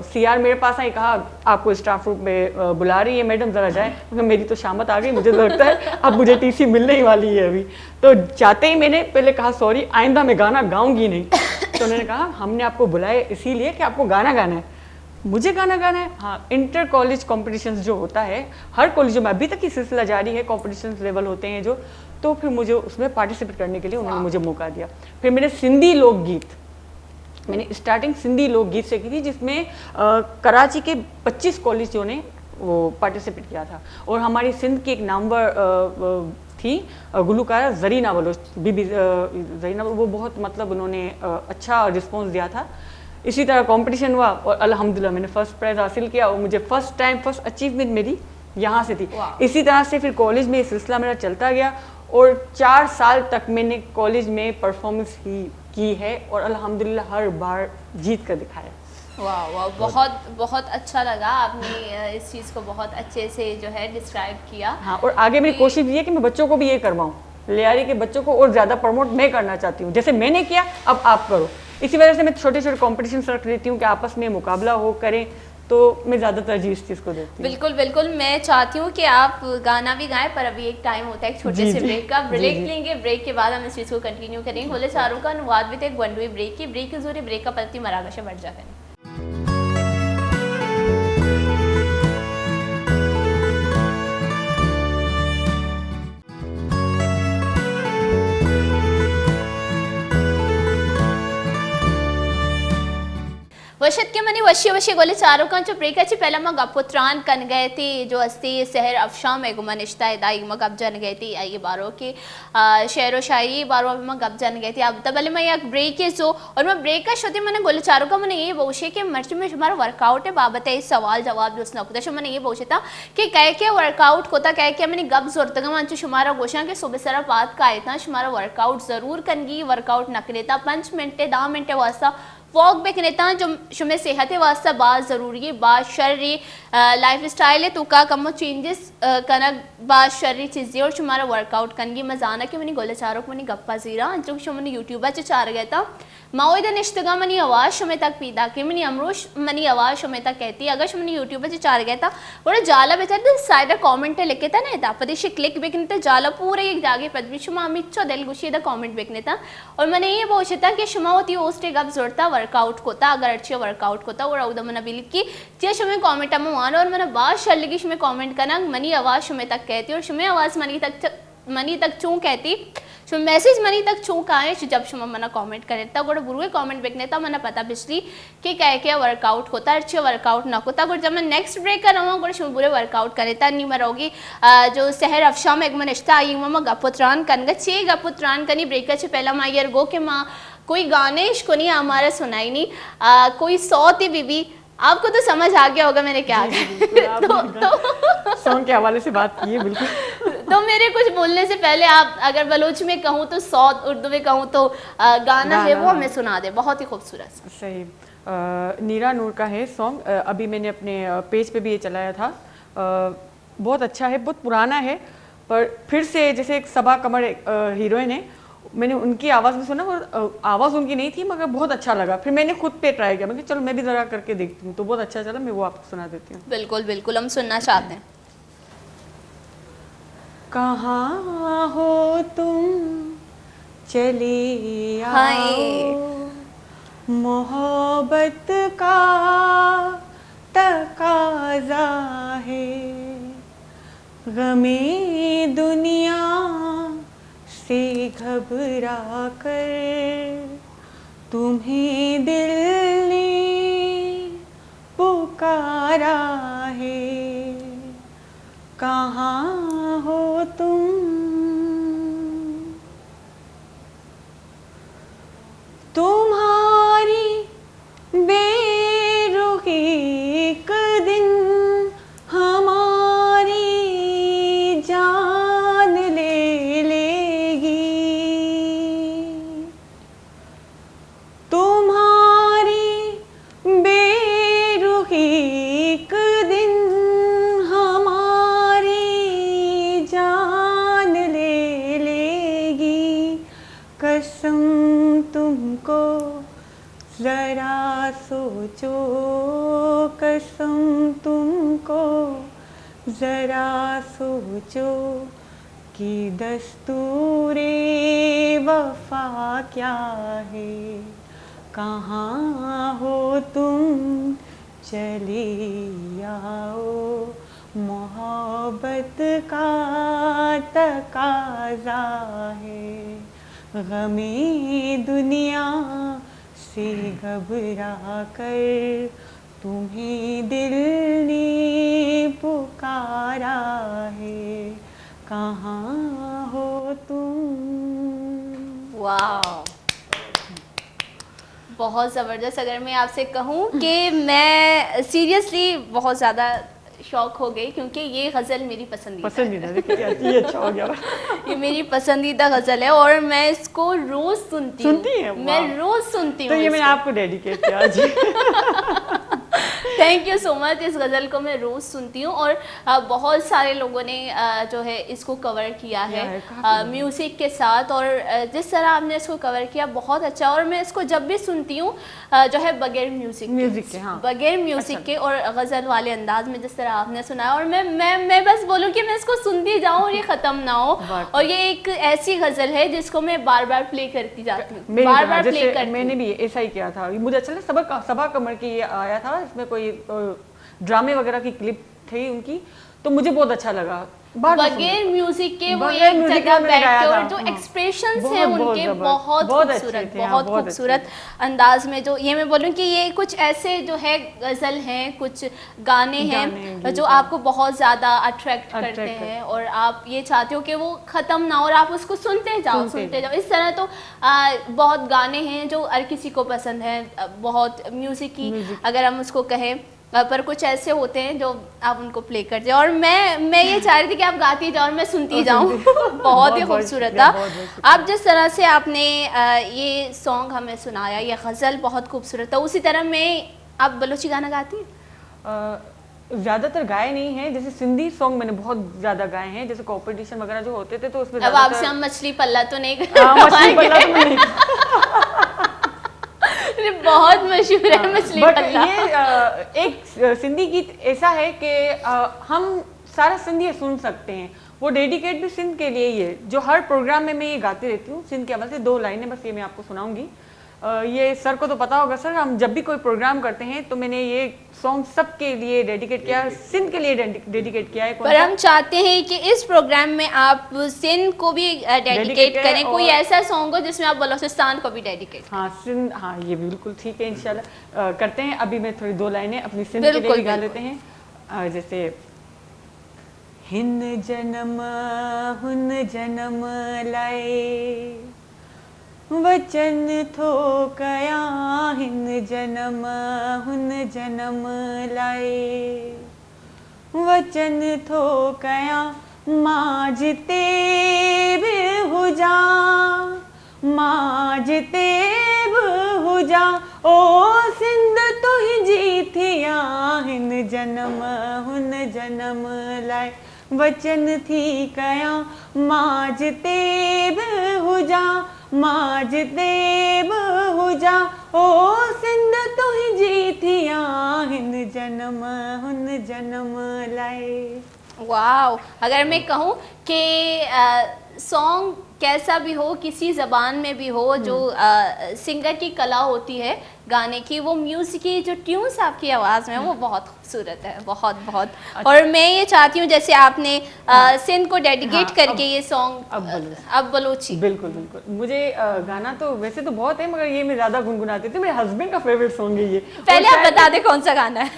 सीआर मेरे पास आई कहा आपको स्टाफ रूम में बुला रही है मैडम ज़रा जाए क्योंकि मेरी तो शामत आ गई मुझे तो लगता है अब मुझे टीसी मिलने ही वाली है अभी तो जाते ही मैंने पहले कहा सॉरी आइंदा मैं गाना गाऊंगी नहीं तो उन्होंने कहा हमने आपको बुलाया इसीलिए कि आपको गाना गाना है मुझे गाना गाना है हाँ इंटर कॉलेज कॉम्पिटिशन्स जो होता है हर कॉलेजों में अभी तक ये सिलसिला जारी है कॉम्पिटिशन्स लेवल होते हैं जो तो फिर मुझे उसमें पार्टिसिपेट करने के लिए उन्होंने मुझे मौका दिया फिर मैंने सिंधी लोकगीत मैंने स्टार्टिंग सिंधी लोकगीत से की थी जिसमें कराची के 25 कॉलेजों ने वो पार्टिसिपेट किया था और हमारी सिंध की एक नामवर थी गुलकारा जरीना बलोच बीबी जरीना वो बहुत मतलब उन्होंने अच्छा रिस्पॉन्स दिया था इसी तरह कंपटीशन हुआ और अल्हम्दुलिल्लाह मैंने फर्स्ट प्राइज़ हासिल किया और मुझे फर्स्ट अचीवमेंट मेरी यहाँ से थी इसी तरह से फिर कॉलेज में ये सिलसिला मेरा चलता गया और 4 साल तक मैंने कॉलेज में परफॉर्मेंस ही की है और अल्हम्दुलिल्लाह हर बार जीत कर दिखाया वाह वाह बहुत बहुत अच्छा लगा आपने इस चीज़ को बहुत अच्छे से जो है डिस्क्राइब किया हाँ और आगे मेरी कोशिश ये है कि मैं बच्चों को भी ये करवाऊँ लियारी के बच्चों को और ज़्यादा प्रमोट मैं करना चाहती हूँ जैसे मैंने किया अब आप करो इसी वजह से मैं छोटे छोटे कॉम्पिटिशन रख देती हूँ कि आपस में मुकाबला हो करें तो मैं ज़्यादा तरजीह इस चीज़ को देती हूँ। बिल्कुल बिल्कुल, मैं चाहती हूँ कि आप गाना भी गाएं, पर अभी एक टाइम होता है एक छोटे जी, से जी। ब्रेक का। जी, ब्रेक जी। लेंगे, ब्रेक के बाद हम इस चीज़ को कंटिन्यू करेंगे। बोले चारों का अनुवाद भी थे एक वन वे ब्रेक की, ब्रेक के जरूरी ब्रेक का पत्ती मरागशा बढ़ जाकर वशत के मनी वशी वशी गोले चारों का जो ब्रेक अच्छी पहला मग पुत्रान कन गए थे जो अस्ती शहर अफशाम में गुमनिश्ता दाई मग अब जन गए थे ये बारों की शेर व शायरी बारों में मग अब जन गए थे। अब तब मैं एक ब्रेक है जो और मैं ब्रेक का शोते मैंने गोले चारों का मैंने ये बोशे के मर्च में हमारा वर्कआउट है बाबत है सवाल जवाब जो उसने कुछ मैंने ये बोशे था कि कह के वर्कआउट होता कह के मैंने गब जोर तक मंचू शुमारा गोशा के सुबह सरा बात का आयता शुमारा वर्कआउट जरूर कनगी वर्कआउट नकरेता 5 मिनटे 10 मिनटे वास्ता वॉक बैक नेता जो शुमे सेहत वास्ता बात ज़रूरी है बात शर्री लाइफ स्टाइल है तो का कम चेंजेस करना बात शर्री चीज़ें और शुमारा वर्कआउट कनगी मजाना कि मैंने गोले चारों को मैंने गप्पा जीरा जो शुमने यूट्यूबर च चार गया था माओ इधर निश्तगा मनी आवाज़ शुमे तक पीदा कि मनी अमरोश मनी आवाज़ शुमे तक कहती है अगर शुमने यूट्यूबर च चार गया था बड़ा जाला बेचार तो साइड कमेंट लिखे था ना था पदेश क्लिक बेकने था जाला पूरे एक जागे पदवी शुमा मिच्छो दिल गुशी दा कमेंट बेकने था और मैंने ये बोझे था कि शुमा होती ओस्टे गप जोड़ता वर्कआउट होता अगर अच्छे वर्कआउट होता और उदा मना बिल की जे शुमे कमेंट में मान और मैंने बात शर्लगी शुमे कमेंट करना मनी आवाज़ शुमे तक कहती और शुमे आवाज़ मनी तक चूँ कहती शुम मैसेज मनी तक चूँ आए जब शुमा मना कमेंट करे तब गोड़ बुरुए कमेंट बेकने था मना पता बिजली कि कह के वर्कआउट होता अच्छे वर्कआउट ना होता गोड़ जब मैं नेक्स्ट ब्रेक कर रहा हूँ गोड़ शुम बुरे वर्कआउट करे था नहीं मरोगी जो शहर अफशा में एक मनश्ता आई ममा गपुत्रान कन चे गपुत्रान कनी ब्रेक अच्छे पहला माँ यार गो के माँ कोई गाने को नहीं हमारा सुनाई नहीं कोई सौती बीबी आपको तो समझ आ गया होगा मैंने क्या सॉन्ग के हवाले से बात की है बिल्कुल। तो मेरे कुछ बोलने से पहले आप अगर बलोच में कहूँ तो सौत उर्दू में कहूँ तो गाना है वो हमें सुना दे बहुत ही खूबसूरत। सही नीरा नूर का है सॉन्ग अभी मैंने अपने पेज पे भी ये चलाया था बहुत अच्छा है बहुत पुराना है पर फिर से जैसे एक सबा कमर हीरोइन है मैंने उनकी आवाज़ में सुना और आवाज़ उनकी नहीं थी मगर बहुत अच्छा लगा फिर मैंने खुद पे ट्राई किया मैं चलो मैं भी ज़रा करके देखती हूँ तो बहुत अच्छा चला मैं वो आपको सुना देती हूँ। बिल्कुल बिल्कुल हम सुनना चाहते हैं। कहाँ हो तुम चली आओ मोहब्बत का तकाजा है गमे दुनिया से घबरा कर तुम्हें दिल ने पुकारा है कहाँ हो तुम तुम्हारी बेरुखी एक दिन हमारी जान ले लेगी तुम्हारी बेरुखी एक दिन हमारी जान ले लेगी कसम तुमको जरा सोचो कसम तुमको जरा सोचो कि दस्तूरे वफा क्या है कहाँ हो तुम चली आओ मोहब्बत का तकाजा है गमे दुनिया से घबरा कर तुम्हें दिल ने पुकारा है कहाँ हो तुम। वाह बहुत ज़बरदस्त। अगर मैं आपसे कहूँ कि मैं सीरियसली बहुत ज़्यादा शौक हो गई क्योंकि ये गज़ल मेरी पसंदीदा ये अच्छा हो गया ये मेरी पसंदीदा गज़ल है और मैं इसको रोज़ सुनती हूँ। मैं रोज़ सुनती हूँ तो ये मैंने आपको डेडिकेट किया आज। Thank you so much. इस गज़ल को मैं रोज़ सुनती हूँ और बहुत सारे लोगों ने जो है इसको कवर किया है म्यूज़िक के साथ, और जिस तरह आपने इसको कवर किया बहुत अच्छा। और मैं इसको जब भी सुनती हूँ जो है बगैर म्यूज़िक के, हाँ। बगैर म्यूज़िक के और गज़ल वाले अंदाज में जिस तरह आपने सुनाया, और मैं बस बोलूँ कि मैं इसको सुनती जाऊँ और ये ख़त्म ना हो। और ये एक ऐसी गज़ल है जिसको मैं बार बार प्ले करती जाती हूँ, बार बार प्ले करती। मैंने भी ऐसा ही किया था। मुझे अच्छा लगा, सभा कमर की आया था, इसमें कोई ड्रामे वगैरह की क्लिप थी उनकी, तो मुझे बहुत अच्छा लगा। बगैर म्यूजिक के वो एक जगह बैठे और जो एक्सप्रेशंस हैं उनके बहुत खूबसूरत, बहुत खूबसूरत अंदाज में, जो ये मैं बोलूँ कि ये कुछ ऐसे जो है गज़ल हैं, कुछ गाने हैं जो आपको बहुत ज़्यादा अट्रैक्ट करते हैं और आप ये चाहते हो कि वो ख़त्म ना हो और आप उसको सुनते जाओ। इस तरह तो बहुत गाने हैं जो हर किसी को पसंद है, बहुत म्यूज़िक की अगर हम उसको कहें, पर कुछ ऐसे होते हैं जो आप उनको प्ले करते हैं। और मैं ये चाह रही थी कि आप गाती जाओ और मैं सुनती जाऊँ। बहुत ही खूबसूरत था। आप जिस तरह से आपने ये सॉन्ग हमें सुनाया, ये गज़ल बहुत खूबसूरत था, उसी तरह मैं, आप बलोची गाना गाती हैं? ज़्यादातर गाए नहीं हैं, जैसे सिंधी सॉन्ग मैंने बहुत ज़्यादा गाए हैं, जैसे कॉम्पिटिशन वगैरह जो होते थे तो उसमें। अब आपसे हम मछली पल्ला तो नहीं मछली पल्ला तो मैं नहीं बहुत मशहूर है मछली पल्ला। ये एक सिंधी गीत ऐसा है कि हम सारा सिंधी सुन सकते हैं, वो डेडिकेट भी सिंध के लिए ही है। जो हर प्रोग्राम में मैं ये गाती रहती हूँ सिंध के अमल से। 2 लाइनें बस ये मैं आपको सुनाऊंगी। ये सर को तो पता होगा सर, हम जब भी कोई प्रोग्राम करते हैं तो मैंने ये सॉन्ग सबके लिए डेडिकेट किया, सिंध के लिए डेडिकेट किया है। पर हम चाहते हैं कि इस प्रोग्राम में आप सिंध को भी डेडिकेट करें, कोई ऐसा सॉन्ग हो जिसमें आप बलोचिस्तान को भी डेडिकेट। हाँ सिंध, हाँ ये बिल्कुल ठीक है, इंशाल्लाह करते हैं। अभी मैं थोड़ी 2 लाइनें अपनी सिंध के लिए गा लेते हैं। जैसे हिन जन्म हुन जन्म लाए वचन थो कया, हिन जन्म हुन जन्म लाए वचन थो कया, माजते भी हुजा, माजते भी हुजा, ओ सिंध तुहिंजी थिया, हिन जन्म हुन जन्म लाए वचन थी कया, माजते भी हुजा, माजते भी हुजा, ओ सिंध तुहिंजी थिया, हिन जन्म हुन जन्म लाए। वाह, अगर मैं कहूँ कि सॉन्ग कैसा भी हो, किसी ज़बान में भी हो, जो सिंगर की कला होती है गाने की, वो म्यूज़िक की जो ट्यून्स आपकी आवाज़ में वो बहुत खूबसूरत है, बहुत बहुत। और मैं ये चाहती हूँ जैसे आपने सिंध को डेडिकेट करके ये सॉन्ग अब बलोची। बिल्कुल बिल्कुल, मुझे गाना तो वैसे तो बहुत है, मगर ये मैं ज़्यादा गुनगुनाती थी। मेरे हस्बैंड का फेवरेट सॉन्ग है ये। पहले आप बता दें कौन सा गाना है।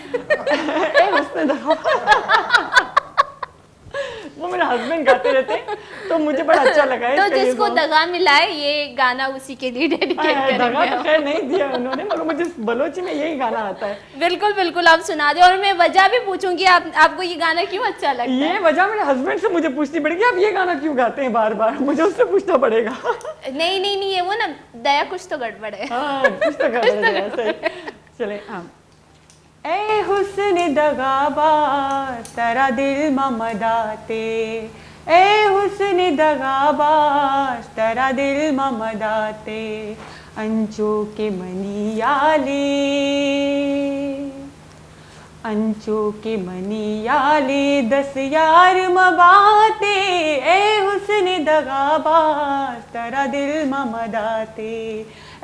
वो मेरे हस्बैंड गाते रहते तो मुझे बड़ा अच्छा लगा है। तो जिसको दगा मिला है ये गाना उसी के लिए डेडिकेट करेंगे। दगा तो खैर नहीं दिया उन्होंने, मगर मुझे बलोची में यही गाना आता है। बिल्कुल बिल्कुल, आप सुना दे। और मैं वजह भी पूछूंगी आपको ये गाना क्यों अच्छा लगता है। ये वजह मेरे हस्बैंड से मुझे पूछनी पड़ेगी, आप ये गाना क्यों गाते हैं बार बार, मुझे उससे पूछना पड़ेगा। नहीं, ये वो ना दया कुछ तो गड़बड़ है। कुछ तो गड़बड़ है। चले हाँ। ए हुस्न दगाबाज तेरा दिल ममदाते, ए हुस्न दगाबाज तेरा दिल ममदाते, अंचो के मनियाले, अंचो के मनियाले 10 यार मबाते, ए हुस्न दगाबाज तेरा दिल ममदाते,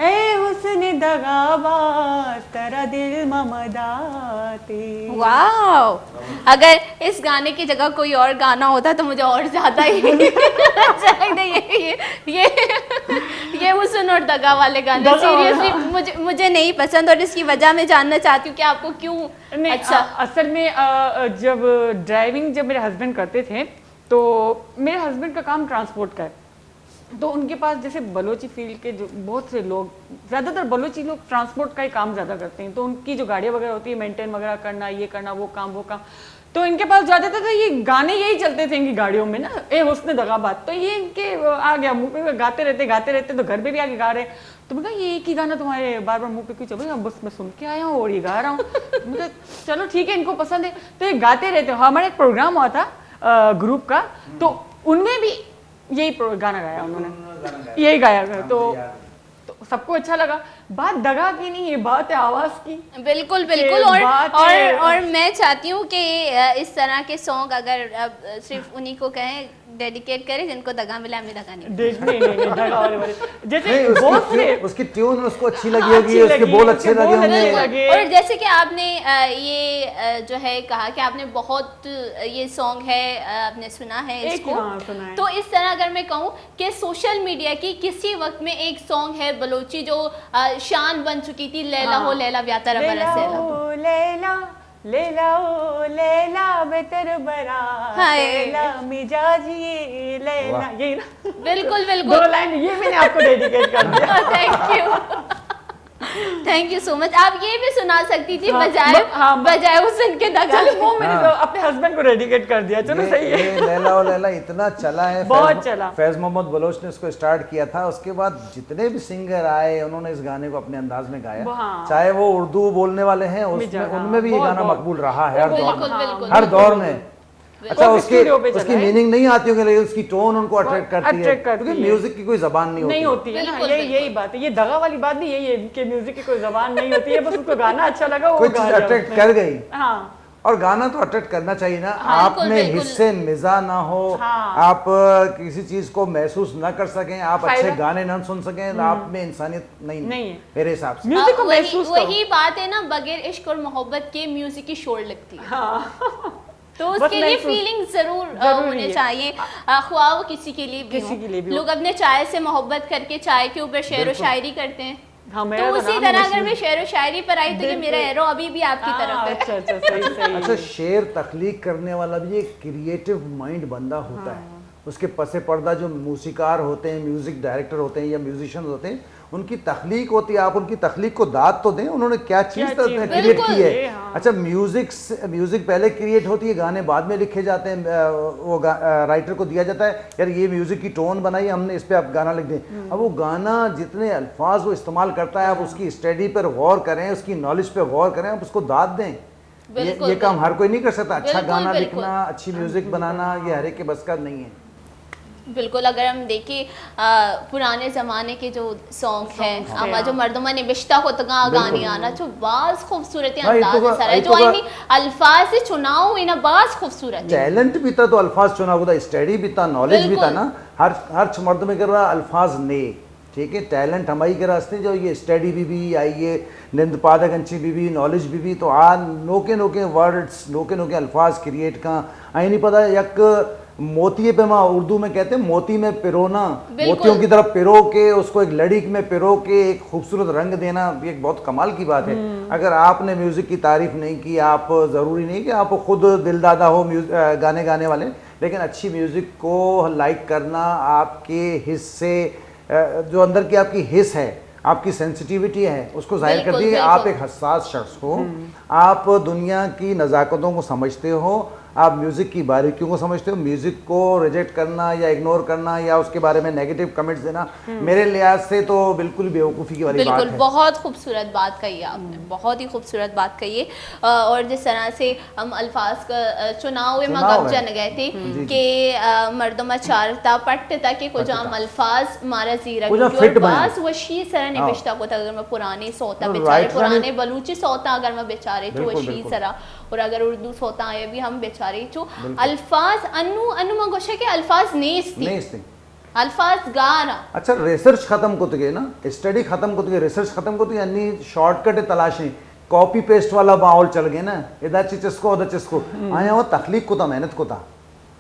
ए हुस्न दगाबाज तेरा दिल ममदाते। वाह, अगर इस गाने की जगह कोई और गाना होता तो मुझे और ज्यादा ही अच्छा लगता। ये हुस्न और दगा वाले गाने सीरियसली मुझे नहीं पसंद, और इसकी वजह मैं जानना चाहती हूँ कि आपको क्यों नहीं। अच्छा, असल में जब ड्राइविंग जब मेरे हस्बैंड करते थे, तो मेरे हस्बैंड का काम ट्रांसपोर्ट का है, तो उनके पास जैसे बलोची फील्ड के जो बहुत से लोग, ज़्यादातर बलोची लोग ट्रांसपोर्ट का ही काम ज़्यादा करते हैं, तो उनकी जो गाड़ियाँ वगैरह होती है मेंटेन वगैरह करना, ये करना, वो काम, तो इनके पास ज़्यादातर तो ये गाने यही चलते थे इनकी गाड़ियों में ना, ए हुस्न दगाबाज, तो ये इनके आ गया मुँह पे, गाते रहते तो घर पे भी आके गा रहे। तो मैं कहा ये एक ही गाना तुम्हारे बार बार मुंह पे क्यों चल रहा है? बस मैं सुन के आया हूँ और ये गा रहा हूँ। मैं कहा चलो ठीक है, इनको पसंद है तो ये गाते रहते हो। हमारा एक प्रोग्राम हुआ था ग्रुप का, तो उनमें भी यही गाना गाया उन्होंने, यही गाया। तो सबको अच्छा लगा। बात दगा की नहीं है, बात है आवाज की। बिल्कुल बिल्कुल। और मैं चाहती हूँ कि इस तरह के सॉन्ग अगर सिर्फ उन्हीं को कहें, डेडिकेट करें जिनको दगा मिला, हमें दगा नहीं। नहीं दगा वाले जैसे उसकी ट्यून उसको अच्छी लगी होगी, उसके बोल अच्छे लगे होंगे। और जैसे कि आपने ये जो है कहा कि आपने बहुत ये सॉन्ग है आपने सुना है इसको, तो इस तरह अगर मैं कहूँ कि सोशल मीडिया की किसी वक्त में एक सॉन्ग है बलोची जो शान बन चुकी थी, लैला हो लैला ब्यातर बरस लैला लैला ओ लैला बेतर बरा लैला मिजाजी लैला, ये ना बिल्कुल बिल्कुल 2 लाइन ये मैंने आपको डेडिकेट कर दिया। Thank you so much. आप ये भी सुना सकती थी बजाय हुस्न के दगा। वो मैंने तो अपने हस्बैंड को डेडिकेट कर दिया। चलो सही है। ये लैला ओ लैला इतना चला है, बहुत चला। फैज मोहम्मद बलोच ने उसको स्टार्ट किया था, उसके बाद जितने भी सिंगर आए उन्होंने इस गाने को अपने अंदाज में गाया, चाहे वो उर्दू बोलने वाले हैं उनमें भी ये गाना मकबूल रहा है हर दौर में। अच्छा उसकी मीनिंग नहीं आती होगी लेकिन उसकी टोन उनको अट्रैक्ट करती है, क्योंकि म्यूजिक की कोई जबान नहीं होती है ना। यही बात है, ये दगा वाली बात नहीं, यही है कि म्यूजिक की कोई जबान नहीं होती है, बस उसको गाना अच्छा लगा, वो अट्रैक्ट कर गई। हाँ, और गाना तो अट्रैक्ट करना चाहिए ना। आप में हिस्से मिजा ना हो, आप किसी चीज को महसूस ना कर सकें, आप अच्छे गाने ना सुन सकें, आप में इंसानियत नहीं है मेरे हिसाब से। म्यूजिक को महसूस करो। वही बात है ना, बगैर इश्क और मोहब्बत के म्यूजिक की शोर लगती है। तो उसके लिए फीलिंग जरूर होने चाहिए, ख्वाह वो किसी के लिए भी हो। लोग अपने चाय से मोहब्बत करके चाय के ऊपर शेर व शायरी करते हैं। तो उसी तरह अगर मैं शेर व शायरी पर आई तो ये मेरा एरो अभी भी आपकी तरफ है। अच्छा शेर तख्लीक करने वाला भी एक क्रिएटिव माइंड बंदा होता है, उसके पसे पर्दा जो मूसिकार होते हैं, म्यूजिक डायरेक्टर होते हैं या म्यूजिशियन होते हैं, उनकी तख्लीक होती है। आप उनकी तख्लीक को दाद तो दें, उन्होंने क्या चीज़ क्रिएट की है। अच्छा म्यूजिक पहले क्रिएट होती है, गाने बाद में लिखे जाते हैं, वो राइटर को दिया जाता है यार ये म्यूजिक की टोन बनाई हमने, इस पे आप गाना लिख दें। अब वो गाना जितने अल्फाज वो इस्तेमाल करता है, आप उसकी स्टडी पर गौर करें, उसकी नॉलेज पर गौर करें, आप उसको दाद दें। ये काम हर कोई नहीं कर सकता। अच्छा गाना लिखना, अच्छी म्यूजिक बनाना ये हर एक के बस का नहीं है। बिल्कुल। अगर हम देखें पुराने ज़माने के जो सॉन्ग हैं, आमा जो मर्दमा ने बिश्ता को तगा गानी आना जो बास खूबसूरत अंदाज है सारा, जो आईनी अल्फाज से चुनाव हुई ना बास खूबसूरत टैलेंट भी था, तो अल्फाज चुनाव था, स्टडी भी था, नॉलेज भी था ना। हर मर्द में कर रहा अल्फाज ने, ठीक है, टैलेंट हमारी के रास्ते जो ये स्टडी भी आई है, निंद पादगंची भी नॉलेज भी, तो आ नोके वर्ड्स नोके अल्फाज क्रिएट का आई नहीं पता। यक मोती पे माँ उर्दू में कहते हैं मोती में पिरोना, मोतियों की तरफ पिरो के उसको एक लड़ी में पिरो के एक खूबसूरत रंग देना, ये एक बहुत कमाल की बात है। अगर आपने म्यूजिक की तारीफ नहीं की, आप ज़रूरी नहीं कि आप खुद दिलदादा हो गाने गाने वाले, लेकिन अच्छी म्यूजिक को लाइक करना, आपके हिस्से जो अंदर की आपकी हिस्स है, आपकी सेंसिटिविटी है, उसको जाहिर करती है कि आप एक हसास शख्स हो, आप दुनिया की नज़ाकतों को समझते हो, आप म्यूज़िक की बारीकियों को समझते हो। म्यूज़िक को रिजेक्ट करना या इग्नोर करना या उसके बारे में नेगेटिव कमेंट्स देना मेरे लिहाज से तो बिल्कुल बेवकूफ़ी की वाली बात है। बहुत खूबसूरत बात कही है आपने, बहुत ही खूबसूरत बात कही है। और जिस तरह से हम अल्फाज का चुनाव में गए थे कि मर्दमा चारता पट्टा के कुछ हम अल्फाज मारा जीरा बास वशी सरा ने बिश्ता को अगर मैं पुराने सोता बेचारे, पुराने बलूची सोता अगर मैं बेचारे तो वशी सरा, और अगर उर्दू सोता आए भी हम बेचारे जो अल्फाज अनु मगोशे के अल्फाज नेस्ती अल्फाज गाना। अच्छा रिसर्च खत्म को तो ना, स्टडी खत्म को तो रिसर्च खत्म को तो यानी शॉर्टकट तलाशें, कॉपी पेस्ट वाला माहौल चल गया ना, इधर चिचको उधर चिचको आया वो तखलीक को था, मेहनत को था।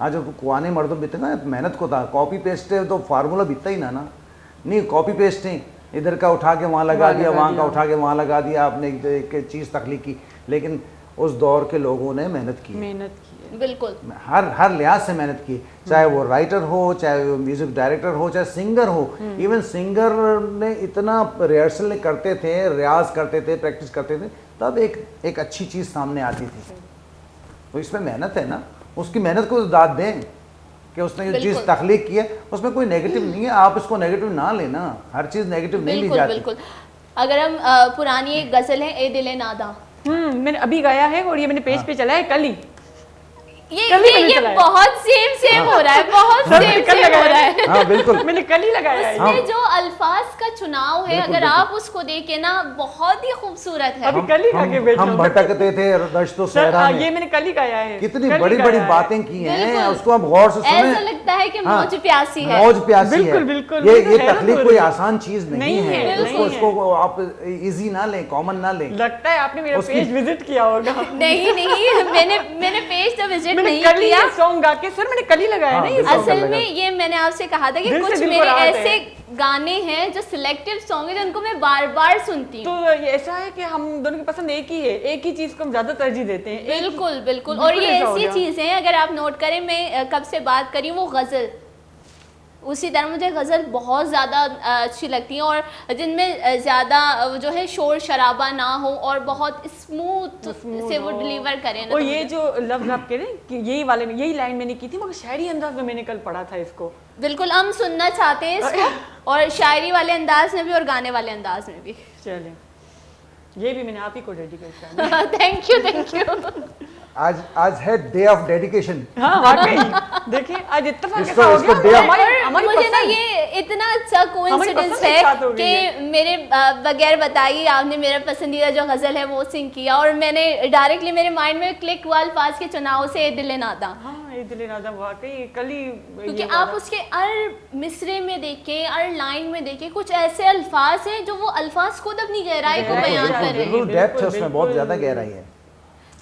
आज कुआने मर्दों बीते ना मेहनत को था, कॉपी पेस्ट है तो फार्मूला बीतता ही ना नहीं, कॉपी पेस्ट है, इधर का उठा के वहाँ लगा दिया, वहाँ का उठा के वहाँ लगा दिया, आपने एक चीज़ तख्लीक की। लेकिन उस दौर के लोगों ने मेहनत की बिल्कुल, हर लिहाज से मेहनत की, चाहे वो राइटर हो, चाहे वो म्यूजिक डायरेक्टर हो, चाहे सिंगर हो। इवन सिंगर ने इतना रिहर्सल करते थे, रियाज करते थे, प्रैक्टिस करते थे, तब एक अच्छी चीज़ सामने आती थी। तो इसमें मेहनत है ना, उसकी मेहनत को दाद दें। कि उसने जो बिल्कुल। चीज़ तख्लीक की है उसमें कोई नेगेटिव नहीं है, आप इसको नेगेटिव ना लेना, हर चीज़ नेगेटिव नहीं ली बिल्कुल जाती। बिल्कुल। अगर हम पुरानी एक गजल है ए दिले नादा, मैंने अभी गाया है और ये मैंने पेज पे चला है कल ही। ये कल ही मैंने ये चलाया। बहुत सेम हो रहा है, बहुत सर, सेम कल हो लगाया रहा है। हाँ बिल्कुल। मैंने कल ही लगाया है। उसमें जो अल्फाज का चुनाव है, बिल्कुल, अगर बिल्कुल। आप उसको देखें ना, बहुत ही खूबसूरत है। अभी कल ही गा के बैठा हम हूँ। भटकते थे दश्तो सर, सहरा में, ये मैंने कल ही गाया है। कितनी कल ही बड़ी बड़ी गाया है। बातें की हैं, बिल्कुल। उसको आप गौर से ऐसा सुने। लगता है कि हाँ, मौज प्यासी है। मौज प्यासी बिल्कुल, है। बिल्कुल, ये बिल्कुल, हैरत तकलीफ हो कोई रही है। आसान चीज नहीं नहीं है, है, उसको नहीं इसको आप इजी ना लें, कॉमन ना लें। लगता है आपने मेरा उसकी- पेज विजिट किया होगा। नहीं मैंने पेज तो विजिट मैंने नहीं कल ही किया। सॉन्ग गा के, सर मैंने कल ही लगाया हाँ, ना ये बिल्कुल। song। असल लगा। में ये मैंने आपसे कहा था कि दिल से कुछ दिल को मेरे राहत ऐसे है। गाने हैं जो सिलेक्टिव सॉन्ग है जिनको मैं बार बार सुनती तो हूँ। ये ऐसा है कि हम दोनों की पसंद एक ही है, एक ही चीज को हम ज्यादा तरजीह देते हैं। एक- बिल्कुल बिल्कुल। और बिल्कुल ये ऐसा हो ऐसी गया। चीजें हैं, अगर आप नोट करें, मैं कब से बात करी वो गजल, उसी तरह मुझे गज़ल बहुत ज़्यादा अच्छी लगती है, और जिनमें ज़्यादा जो है शोर शराबा ना हो और बहुत स्मूथ से वो डिलीवर करें ना। और तो ये मुझे- जो लफ्ज आप कह रहे हैं कि यही वाले में, यही लाइन मैंने की थी, मगर शायरी अंदाज में मैंने कल पढ़ा था इसको। बिल्कुल हम सुनना चाहते हैं इसको, और शायरी वाले अंदाज में भी और गाने वाले अंदाज में भी। चलें, ये भी मैंने आप ही को डेडिकेट करना। Thank you. आज है डे ऑफ डेडिकेशन। हाँ वाकई, देखिए आज इत्तेफाक इसको- ऐसा हो इसको गया, day of- हमारी मुझे ना पसंद। ये इतना अच्छा कोइंसिडेंस पसंद एक साथ हो है गई है। कि मेरे बगैर बताइए आपने मेरा पसंदीदा जो गज़ल है वो सिंग किया, और मैंने डायरेक्टली मेरे माइंड में क्लिक हुआ अल्फाज के चुनाव से ए दिल नादा। हाँ ये दिल नादा वाकई कल ही क्योंकि ये आप वाला- उसके हर मिसरे में देखें, हर लाइन में देखें, कुछ ऐसे अल्फाज हैं जो वो अल्फाज खुद अपनी गहराई को गहराई बयान को कर रहे हैं। बिल्कुल डेप्थ है उसमें, बहुत बिल्कुल। ज्यादा गहराई है।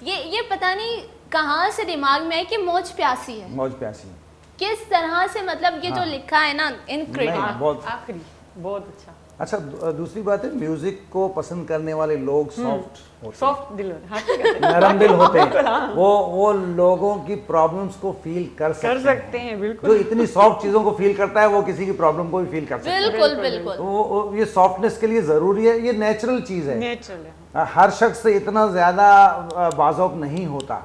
ये पता नहीं कहाँ से दिमाग में है कि मौज प्यासी है, मौज प्यासी। किस तरह से, मतलब ये जो हाँ। लिखा है ना, इनक्रेडिबल। नहीं, बहुत आखिरी बहुत अच्छा, अच्छा। दूसरी बात है, म्यूजिक को पसंद करने वाले लोग सॉफ्ट होते हैं, सॉफ्ट दिल, हाँ ठीक है। नरम दिल होते बिल्कुल, हैं। हाँ। वो लोगों की प्रॉब्लम्स को फील कर सकते हैं, जो बिल्कुल। इतनी सॉफ्ट चीजों को फील करता है वो किसी की प्रॉब्लम को भी फील कर सकता है। बिल्कुल बिल्कुल। तो वो ये सॉफ्टनेस के लिए जरूरी है, ये नेचुरल चीज है। नेचुरल है। हर शख्स इतना ज्यादा बाज़ौक़ नहीं होता।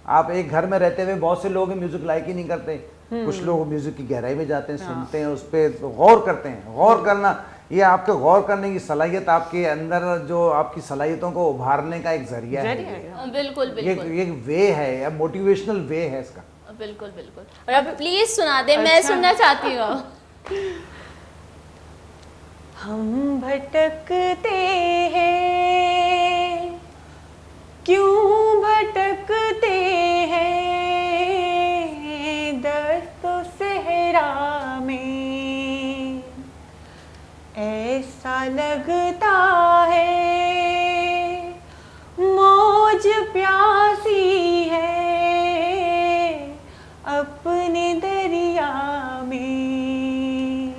आप एक घर में रहते हुए बहुत से लोग म्यूजिक लाइक ही नहीं करते, कुछ लोग म्यूजिक की गहराई में जाते हैं, सुनते हैं, उस पर गौर करते हैं। गौर करना, ये आपके गौर करने की सलाहियत, आपके अंदर जो आपकी सलाहियतों को उभारने का एक जरिया है। बिल्कुल बिल्कुल। ये वे है, या मोटिवेशनल वे है इसका। बिल्कुल बिल्कुल। और अब प्लीज सुना दे, मैं सुनना चाहती हूँ। हम भटकते हैं, क्यों भटकते हैं दस्त सहरा में, ऐसा लगता है मौज प्यासी है अपने दरिया में,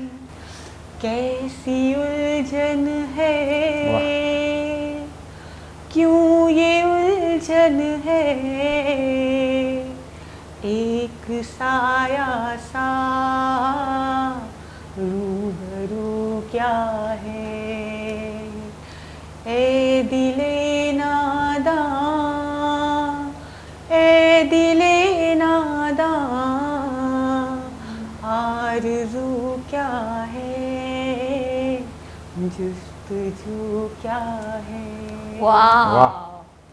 कैसी उलझन है, क्यों ये उलझन है, एक साया सा रूबरू क्या है, ए दिले नादा, ए दिले नादा, आरज़ू क्या है, जुस्तजू क्या है। वाह, वाह,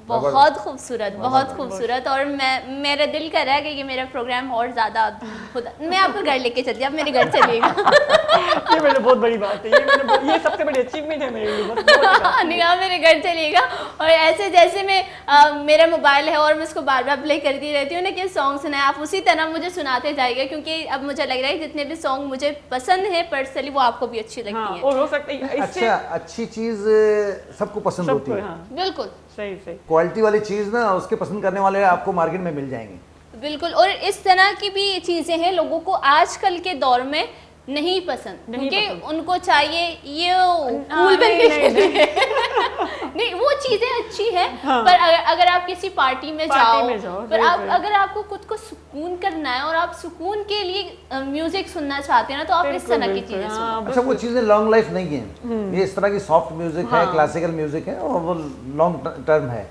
बहुत खूबसूरत, बहुत खूबसूरत। और मेरा दिल कर रहा है कि ये मेरा प्रोग्राम और ज़्यादा खुद, मैं आपको घर लेके चलती, आप मेरे घर चलिएगा। ये मेरे बहुत बड़ी बात है, ये सबसे बड़ी अचीवमेंट है मेरे लिए, बस बहुत बड़ा। नहीं, आप मेरे घर चलिएगा, और ऐसे जैसे मैं मेरा मोबाइल है और मैं उसको बार बार प्ले करती रहती हूँ ना कि सॉन्ग सुनाए, आप उसी तरह मुझे सुनाते जाइएगा, क्योंकि अब मुझे लग रहा है जितने भी सॉन्ग मुझे पसंद है पर्सनली वो आपको भी अच्छी लगती हाँ, है। और हो सकता है इससे अच्छा, अच्छी चीज सबको पसंद होती सबको, है। हाँ बिल्कुल सही सही। क्वालिटी वाली चीज ना, उसके पसंद करने वाले आपको मार्केट में मिल जाएंगे। बिल्कुल। और इस तरह की भी चीज़ें हैं लोगों को आजकल के दौर में नहीं पसंद, नहीं क्योंकि पसंद। उनको चाहिए ये कूल नहीं, बनने के नहीं, लिए। नहीं, वो चीज़ें अच्छी हैं, हाँ। पर अगर आप किसी पार्टी में जाओ, पर सही, आप सही। अगर आपको खुद को सुकून करना है और आप सुकून के लिए म्यूजिक सुनना चाहते हैं ना, तो आप इस तरह की बिल्कुल, चीज़ें सुनो। हाँ, अच्छा, वो चीज़ें लॉन्ग लाइफ नहीं है। ये इस तरह की सॉफ्ट म्यूजिक है, हाँ। क्लासिकल म्यूजिक है, और वो लॉन्ग टर्म है।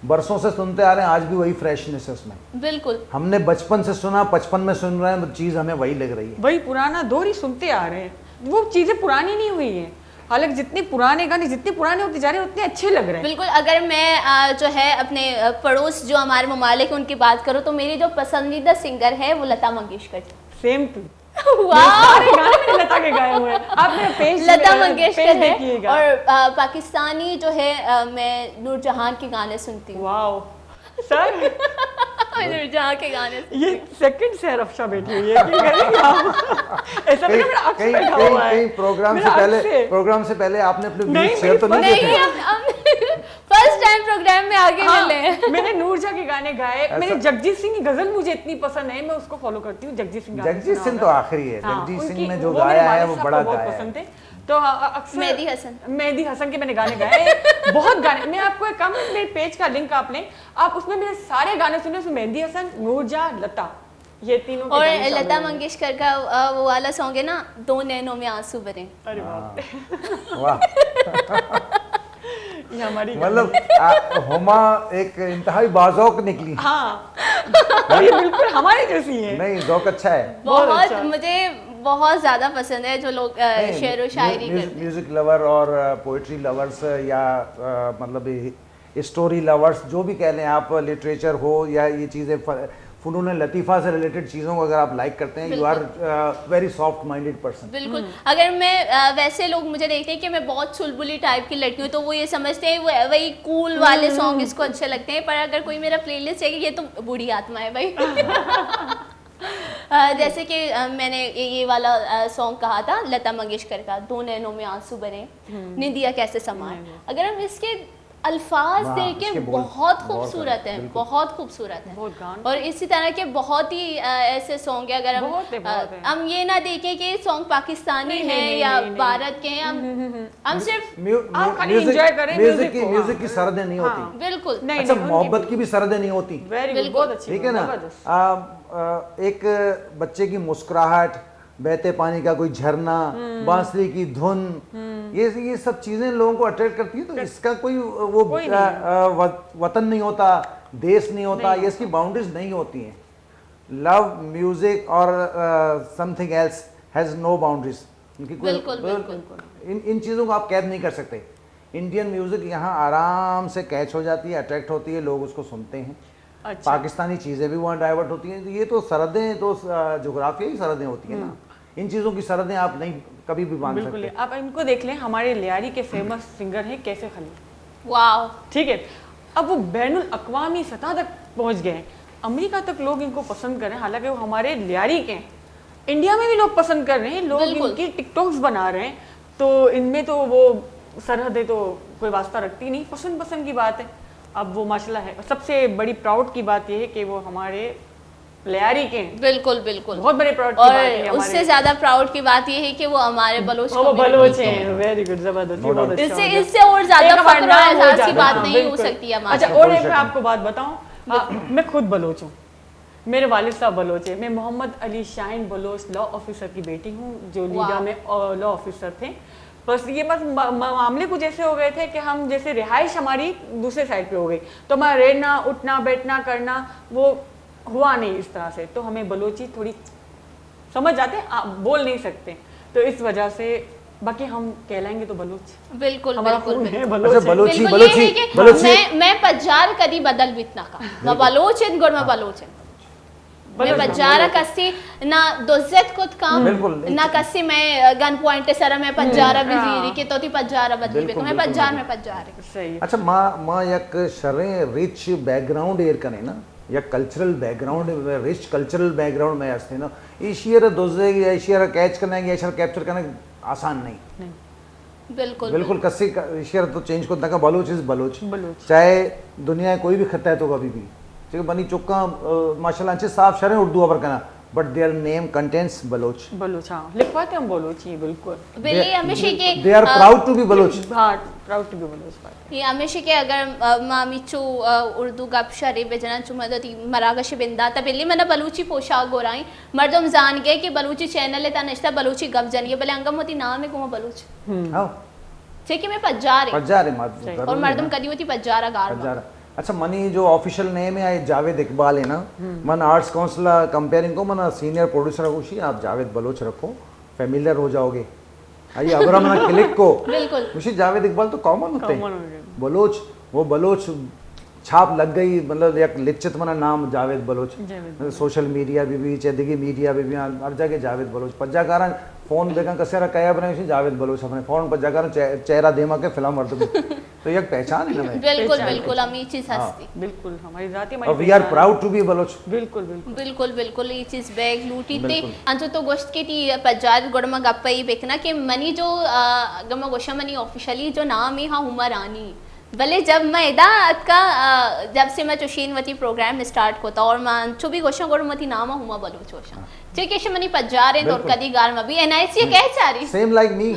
बरसों से सुनते आ रहे हैं, आज भी वही फ्रेशनेस है उसमें। बिल्कुल हमने बचपन से सुना, 55 में सुन रहे हैं, तो चीज़ हमें वही लग रही है। वही पुराना दौर ही सुनते आ रहे हैं, वो चीजें पुरानी नहीं हुई है। हालांकि जितने पुराने गाने जितने पुराने होते जा रहे हैं उतने अच्छे लग रहे हैं। बिल्कुल। अगर मैं जो है अपने पड़ोस जो हमारे ममालिक उनकी बात करूँ तो मेरी जो पसंदीदा सिंगर है वो लता मंगेशकर। सेम टू वाह, सारे गाने मैंने लता के गाए हुए हैं। आप मेरे पेज लता मंगेशकर है। देखिएगा। और पाकिस्तानी जो है मैं नूरजहान के गाने सुनती हूँ। वाओ सर, मैं नूरजहां के गाने ये सेकंड से अफशा बैठी हुई है, क्या करेंगे आप? ऐसा कहीं लग रहा है मेरा अक्स कहीं बैठा हुआ है। कहीं प्रोग्राम से मेरा पहले अक्स है। प्रोग्राम से पहले आपने अपने नहीं, व्यूज शेयर तो नहीं नहीं, किए थे? हम फर्स्ट टाइम प्रोग्राम में आगे हाँ, मिले। मैंने नूरजहां के गाने गाए। मैंने जगजीत सिंह की गजल मुझे इतनी पसंद है, मैं उसको फॉलो करती हूँ। जगजीत सिंह गाने जगजीत सुना सिंह तो होगा। आखिरी है। हाँ, जगजीत सिंह उनकी- ने जो वो मेरे गाया है वालिद वो साहब बड़ा को बहुत गाया पसंद है। थे। तो अक्सर मेहदी हसन के मैंने गाने गाए बहुत गाने। मैं आपको एक काम, मेरे पेज का लिंक आप लें, आप उसमें मेरे सारे गाने सुने। उसमें मेहदी हसन, नूरजहां, लता, ये तीनों के और गाने शामिल लता हैं। मंगेशकर का वो वाला सॉन्ग है ना, दो नैनों में आंसू भरे। अरे वाह, वाह, ये हमारी मतलब हुमा एक इंतहाई बाज़ौक निकली। हाँ और ये बिल्कुल हमारी जैसी है। नहीं, ज़ौक अच्छा है। बहुत बहुत अच्छा। मुझे बहुत ज्यादा पसंद है जो लोग शेर व शायरी करते हैं। म्यूजिक लवर और पोइट्री लवर्स या मतलब स्टोरी लवर्स, जो भी कह लें आप, लिटरेचर हो या ये चीज़ें फ़नून लतीफ़ा से रिलेटेड चीज़ों को अगर आप लाइक करते हैं, you are very soft minded person. बिल्कुल। अगर मैं वैसे लोग मुझे देखते हैं कि मैं बहुत चुलबुली टाइप की लड़की हूँ तो वो ये समझते हैं वही कूल वाले सॉन्ग इसको अच्छे लगते हैं। पर अगर कोई मेरा प्लेलिस्ट है कि ये तो बूढ़ी आत्मा है भाई। जैसे कि मैंने ये वाला सॉन्ग कहा था लता मंगेशकर का, दो नैनों में आंसू भरे निंदिया कैसे समाए। अगर हम इसके अल्फाज वाह, देखें इसके बोल बहुत गौर खूबसूरत करें, है, बिल्कुल। बहुत खूबसूरत है। बहुत गान। और इसी तरह के बहुत ही ऐसे सॉन्ग है। अगर हम बहुत है। हम ये ना देखें कि सॉन्ग पाकिस्तानी नहीं, है नहीं, या नहीं, नहीं। भारत के हैं, हम सिर्फ आप खाली enjoy करें music को, म्यूजिक की हाँ। सरहदें नहीं होती। बिल्कुल नहीं, अच्छा, नहीं, मोहब्बत की भी सरहदें नहीं होती। वेरी गुड, बिल्कुल। बहुत अच्छी, ठीक है ना। जबरदस्त। एक बच्चे की मुस्कुराहट, बहते पानी का कोई झरना, बांसुरी की धुन, ये सब चीजें लोगों को अट्रैक्ट करती है। तो इसका कोई वो कोई नहीं वतन नहीं होता, देश नहीं होता, ये इसकी बाउंड्रीज नहीं होती हैं। लव म्यूजिक और something else has no boundaries. इनकी कोई बिल्कुल, इन चीज़ों को आप कैद नहीं कर सकते। इंडियन म्यूजिक यहाँ आराम से कैच हो जाती है, अट्रैक्ट होती है, लोग उसको सुनते हैं। अच्छा। पाकिस्तानी चीज़ें भी वहाँ डाइवर्ट होती हैं। ये तो सरहदें, तो जोग्राफियाई सरहदें होती हैं ना। इन चीज़ों की सरहदें आप नहीं कभी भी बांध बिल्कुल। सकते। आप इनको देख लें, हमारे लियारी के फेमस सिंगर हैं कैफे खलील। वाओ। ठीक है, अब वो बैनुल अक़वामी सतह तक पहुंच गए हैं, अमेरिका तक लोग इनको पसंद कर रहे हैं। हालांकि वो हमारे लियारी के हैं, इंडिया में भी लोग पसंद कर रहे हैं, लोग बिल्कुल। इनकी टिकटॉक्स बना रहे हैं। तो इनमें तो वो सरहदें तो कोई वास्ता रखती नहीं, पसंद की बात है। अब वो माशाल्लाह है। सबसे बड़ी प्राउड की बात यह है कि वो हमारे लियारी के हैं। बिल्कुल बिल्कुल। बहुत बड़े प्राउड की बात है और उससे ज्यादा प्राउड की बात ये है कि वो हमारे बलोच वो community बलोच के हैं। वेरी गुड, जबरदस्त, No बहुत doubt। अच्छा हो गया। इससे और ज्यादा एक हमारा फख्र और नाम हो एहसास की जाता बात है, नहीं हो बिल्कुल। सकती है हमारे। अच्छा, और कोई एक शक मैं नहीं। आपको बात बताऊं, मैं खुद बलोच हूँ, मेरे वालिद साहब बलोच है। मैं मोहम्मद अली शाहीन बलोच लॉ ऑफिसर की बेटी हूँ, जो लीडा वाह। में लॉ ऑफिसर थे। बस ये बस मामले कुछ ऐसे हो गए थे कि हम जैसे रिहाइश हमारी दूसरे साइड पे हो गई, तो हमारा रहना उठना बैठना करना वो हुआ नहीं इस तरह से। तो हमें बलोची थोड़ी समझ जाते हैं, बोल नहीं सकते, तो इस वजह से बाकी हम कहलाएंगे तो बलोच। बिल्कुल हमारा बिल्कुल खून बिल्कुल। है बलोच अच्छा, है। बलोची बिल्कुल बलोची ये है कि बलोची मैं पज्जार कदी बदल बितना का ना बलोचन गुड़ में बलोचन मैं बज्जारा कस्सी ना दोज़त कुत काम बिल्कुल। ना कस्सी मैं गन पॉइंट सरा मैं पज्जारा बिजीरी के तो ती पज्जारा बदली बिल्कुल, पे मैं बिल्कुल, पज्जार में पज्जार सही है। अच्छा, माँ एक शरें रिच बैकग्राउंड एयर कने ना, या cultural background, rich cultural background में असते ना, इशियर दोजे या इशियर कैच करना या इशियर कैप्चर करना आसान नहीं। बिल्कुल बिल्कुल कस्सी इशियर तो चेंज को तक बलोच इज बलोच, बलोच। चाहे दुनिया कोई भी खत्ता है तो कभी भी ठीक बनी चुका माशाल्लाह अच्छे साफ शरें उर्दू अबर करना, but their name contents Baloch. Baloch, हाँ लिखवाते हम बलोच ही, बिल्कुल। बिल्ली हमेशा के they are proud to be Baloch. हाँ, प्राउड टू बी बलोच बात। ये हमेशा के अगर मामीचो उर्दू गप शरे बेजना चुमदती मरागश बिंदा त बिल्ली मना बलूची पोशाक गोराई मर्दम जान गए कि बलूची चैनल है ता नश्ता बलूची गप जनिए भले अंगम होती नाम है कुमा बलूच हां ठीक है मैं पज्जार है पज्जार है और मर्दम कदी होती पज्जारा गार पज्जार। अच्छा मनी जो ऑफिशियल नेम है जावेद इकबाल है ना, मन आर्ट्स काउंसिल कंपेयरिंग को मन सीनियर प्रोड्यूसर उसी आप जावेद बलोच रखो, फेमिलियर हो जाओगे। आइए अगर हम क्लिक को बिल्कुल उसी जावेद इकबाल तो कॉमन होते कॉमन हो हैं, गया। बलोच वो बलोच छाप लग गई, मतलब एक लिखित मना नाम जावेद बलोच, जावेद सोशल मीडिया भी चेदिगी मीडिया भी हर जगह जावेद बलोच पज्जा कारण फोन देखा कसेरा कया बने जावेद बलोच अपने फोन पज्जा कारण चेहरा देमा के फिल्म वर्द में तो एक पहचान है ना भाई। बिल्कुल बिल्कुल हम ये चीज हस्ती बिल्कुल हमारी जाति और we are proud to be Baloch. बिल्कुल बिल्कुल बिल्कुल बिल्कुल ये चीज बैग लूटी ते अंचो तो गोश्त के टी पजाद गोड़मा गप्पा ही बेकना कि मनी जो गमा गोशा मनी ऑफिशियली जो नाम है हाँ हुमा रानी भले जब मैं इदा का जब से मैं चुशीनवती प्रोग्राम स्टार्ट होता और मैं चुभी गोशा गोड़मती नाम हुमा बलूच गोशा ठीक है मनी पजारे और कदी गार में भी एनआईसी कह चारी सेम लाइक मी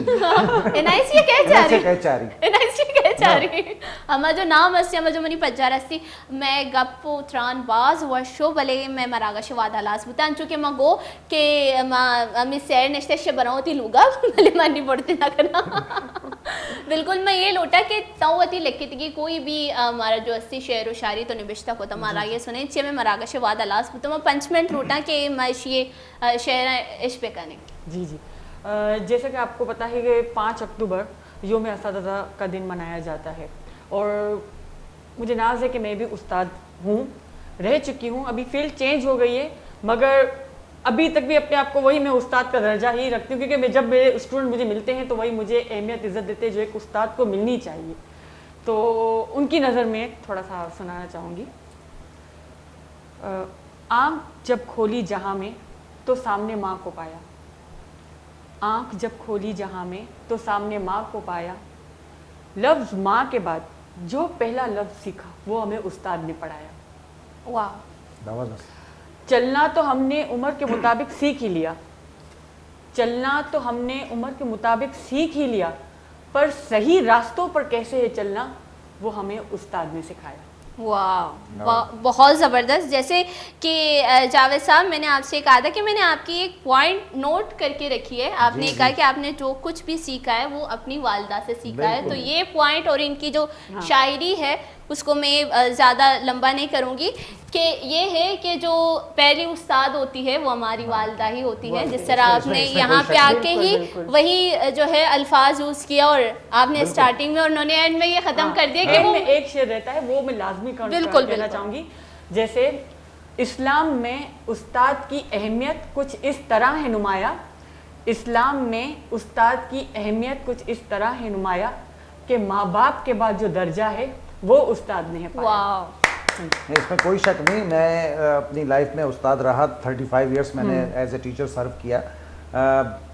एनआईसी कह चारी एनआईसी कह चारी हमा जो नाम हस्ती हमा जो मनी पजार हस्ती मैं गप्पो त्रान बाज वर्षो भले मैं मरागा से वादा लास बुतान चुके मैं गो के मैं सैर निश्ते से बनाओती लूगा भले मानी पड़ती ना करना बिल्कुल मैं ये लोटा के तवती लिखित की कोई भी हमारा जो अस्सी शेर व शायरी तो निबिश्ता होता हमारा ये सुने चे मैं मरागा से वादा लास बुता मैं 5 मिनट लोटा के मैं ये शेर इस पे करने जी जी जैसा कि आपको पता है कि 5 अक्टूबर योम असातिज़ा का दिन मनाया जाता है और मुझे नाज है कि मैं भी उस्ताद हूँ, रह चुकी हूँ। अभी फील्ड चेंज हो गई है मगर अभी तक भी अपने आप को वही मैं उस्ताद का दर्जा ही रखती हूँ क्योंकि मैं जब मेरे स्टूडेंट मुझे मिलते हैं तो वही मुझे अहमियत इज़्ज़त देते हैं जो एक उस्ताद को मिलनी चाहिए। तो उनकी नज़र में थोड़ा सा सुनाना चाहूँगी। आँख जब खोली जहाँ में तो सामने माँ को पाया, आँख जब खोली जहाँ में तो सामने माँ को पाया, लफ्ज़ माँ के बाद जो पहला लफ्ज़ सीखा वो हमें उस्ताद ने पढ़ाया। वाह चलना तो हमने उम्र के मुताबिक सीख ही लिया, चलना तो हमने उम्र के मुताबिक सीख ही लिया, पर सही रास्तों पर कैसे है चलना वो हमें उस्ताद ने सिखाया। वाह बहुत ज़बरदस्त। जैसे कि जावेद साहब मैंने आपसे कहा था कि मैंने आपकी एक पॉइंट नोट करके रखी है, आपने कहा कि आपने जो कुछ भी सीखा है वो अपनी वालदा से सीखा है, तो ये पॉइंट और इनकी जो शायरी है उसको मैं ज़्यादा लंबा नहीं करूँगी कि ये है कि जो पहली उस्ताद होती है वो हमारी वालदा ही होती है। जिस तरह आपने यहाँ पे आके ही वही जो है अल्फाज यूज़ किया और आपने स्टार्टिंग में और उन्होंने एंड में ये ख़त्म कर दिया कि वो एक शेर रहता है वो मैं लाजमी कहना चाहूँगी। जैसे इस्लाम में उस्ताद की अहमियत कुछ इस तरह है नुमाया, इस्लाम में उस्ताद की अहमियत कुछ इस तरह है नुमाया कि माँ बाप के बाद जो दर्जा है वो उस्ताद ने है पाया। इसमें कोई शक नहीं, मैं अपनी लाइफ में उस्ताद रहा, 35 इयर्स मैंने एज ए टीचर सर्व किया,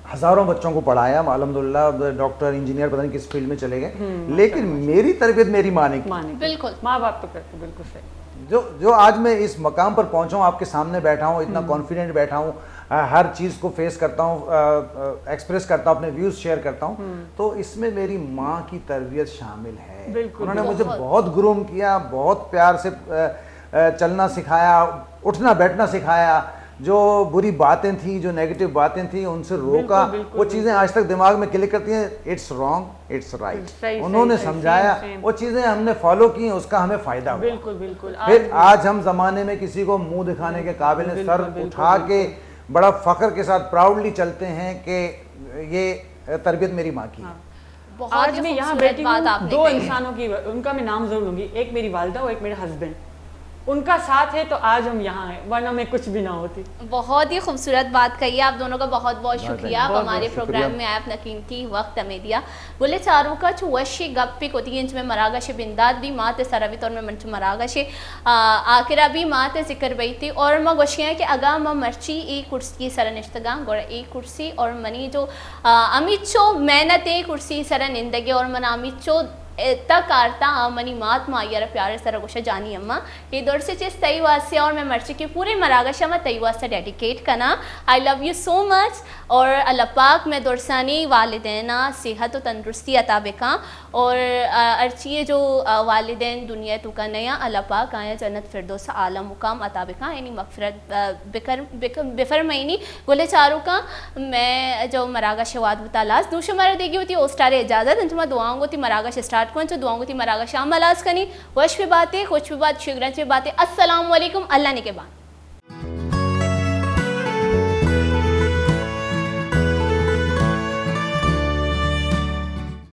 हज़ारों बच्चों को पढ़ाया, अल्हम्दुलिल्लाह डॉक्टर इंजीनियर पता नहीं किस फील्ड में चले गए, लेकिन मेरी तरबियत मेरी माँ ने की। बिल्कुल माँ बाप तो करते बिल्कुल सही। जो आज मैं इस मकाम पर पहुंचा हूँ, आपके सामने बैठा हूँ, इतना कॉन्फिडेंट बैठा हूँ, हर चीज़ को फेस करता हूँ, एक्सप्रेस करता हूँ, अपने व्यूज़ शेयर करता हूँ, तो इसमें मेरी माँ की तरबियत शामिल है। उन्होंने मुझे बहुत ग्रूम किया, बहुत प्यार से चलना सिखाया, उठना बैठना सिखाया, जो बुरी बातें थी, जो नेगेटिव बातें थी उनसे रोका। वो चीज़ें आज तक दिमाग में क्लिक करती हैं, इट्स रॉन्ग इट्स राइट, उन्होंने समझाया, वो चीज़ें हमने फॉलो की, उसका हमें फ़ायदा हुआ। बिल्कुल बिल्कुल। फिर आज हम ज़माने में किसी को मुंह दिखाने के काबिल हैं, सर उठा के बड़ा फ़ख्र के साथ प्राउडली चलते हैं कि ये तरबियत मेरी माँ की है। आज मैं यहाँ बैठी हूँ दो इंसानों की, उनका मैं नाम जरूर लूँगी, एक मेरी वालिदा और एक मेरे हस्बैंड, उनका साथ है तो आज हम यहाँ हैं, वरना मैं कुछ भी ना होती। बहुत ही खूबसूरत बात कही आप दोनों का, बहुत बहुत शुक्रिया आप हमारे प्रोग्राम में आप कीमती वक्त हमें दिया। बोले चारों का वशी गप्पिक होती है इंच में मरागा से बिंदाद भी मात सरवी तौर में मंच मरागा से आखिरा भी मात जिक्र बई थी और माँ गोशियाँ कि अगा माँ मर्ची एक कुर्सी सरन इश्तगा गोड़ा एक कुर्सी और मनी जो अमिचो मेहनत एक कुर्सी सरन इंदगी और मन अमिचो तक आरता मनी मात मायर प्यारे सर गोशा जानी अम्मा ये दौर से चीज़ तई वास्ते और मैं मर्ची के पूरे मरागशा में तई वास्ते डेडिकेट करना। I love you so much और अल्लाह पाक में दुरसानी वालिदैन सेहत और तंदुरुस्ती अता बेका और अर्ची जो वालिदैन दुनिया तो का नया अल्लाह पाक आया जन्नत फिरदौस आला मुकाम अता बेका यानी मगफरत बेफरमैनी गोले चारों का मैं जो मरागा शवाद बतालास दूसरे मारा देगी होती ओस्टार इजाज़त अंजुमा दुआओं थी मरागा स्टार्ट बात कौन तो दुआओं की मरागा शाम अलाज कनी वश पे बातें खुश पे बात शिगरच पे बातें अस्सलाम वालेकुम अल्लाह ने के बाद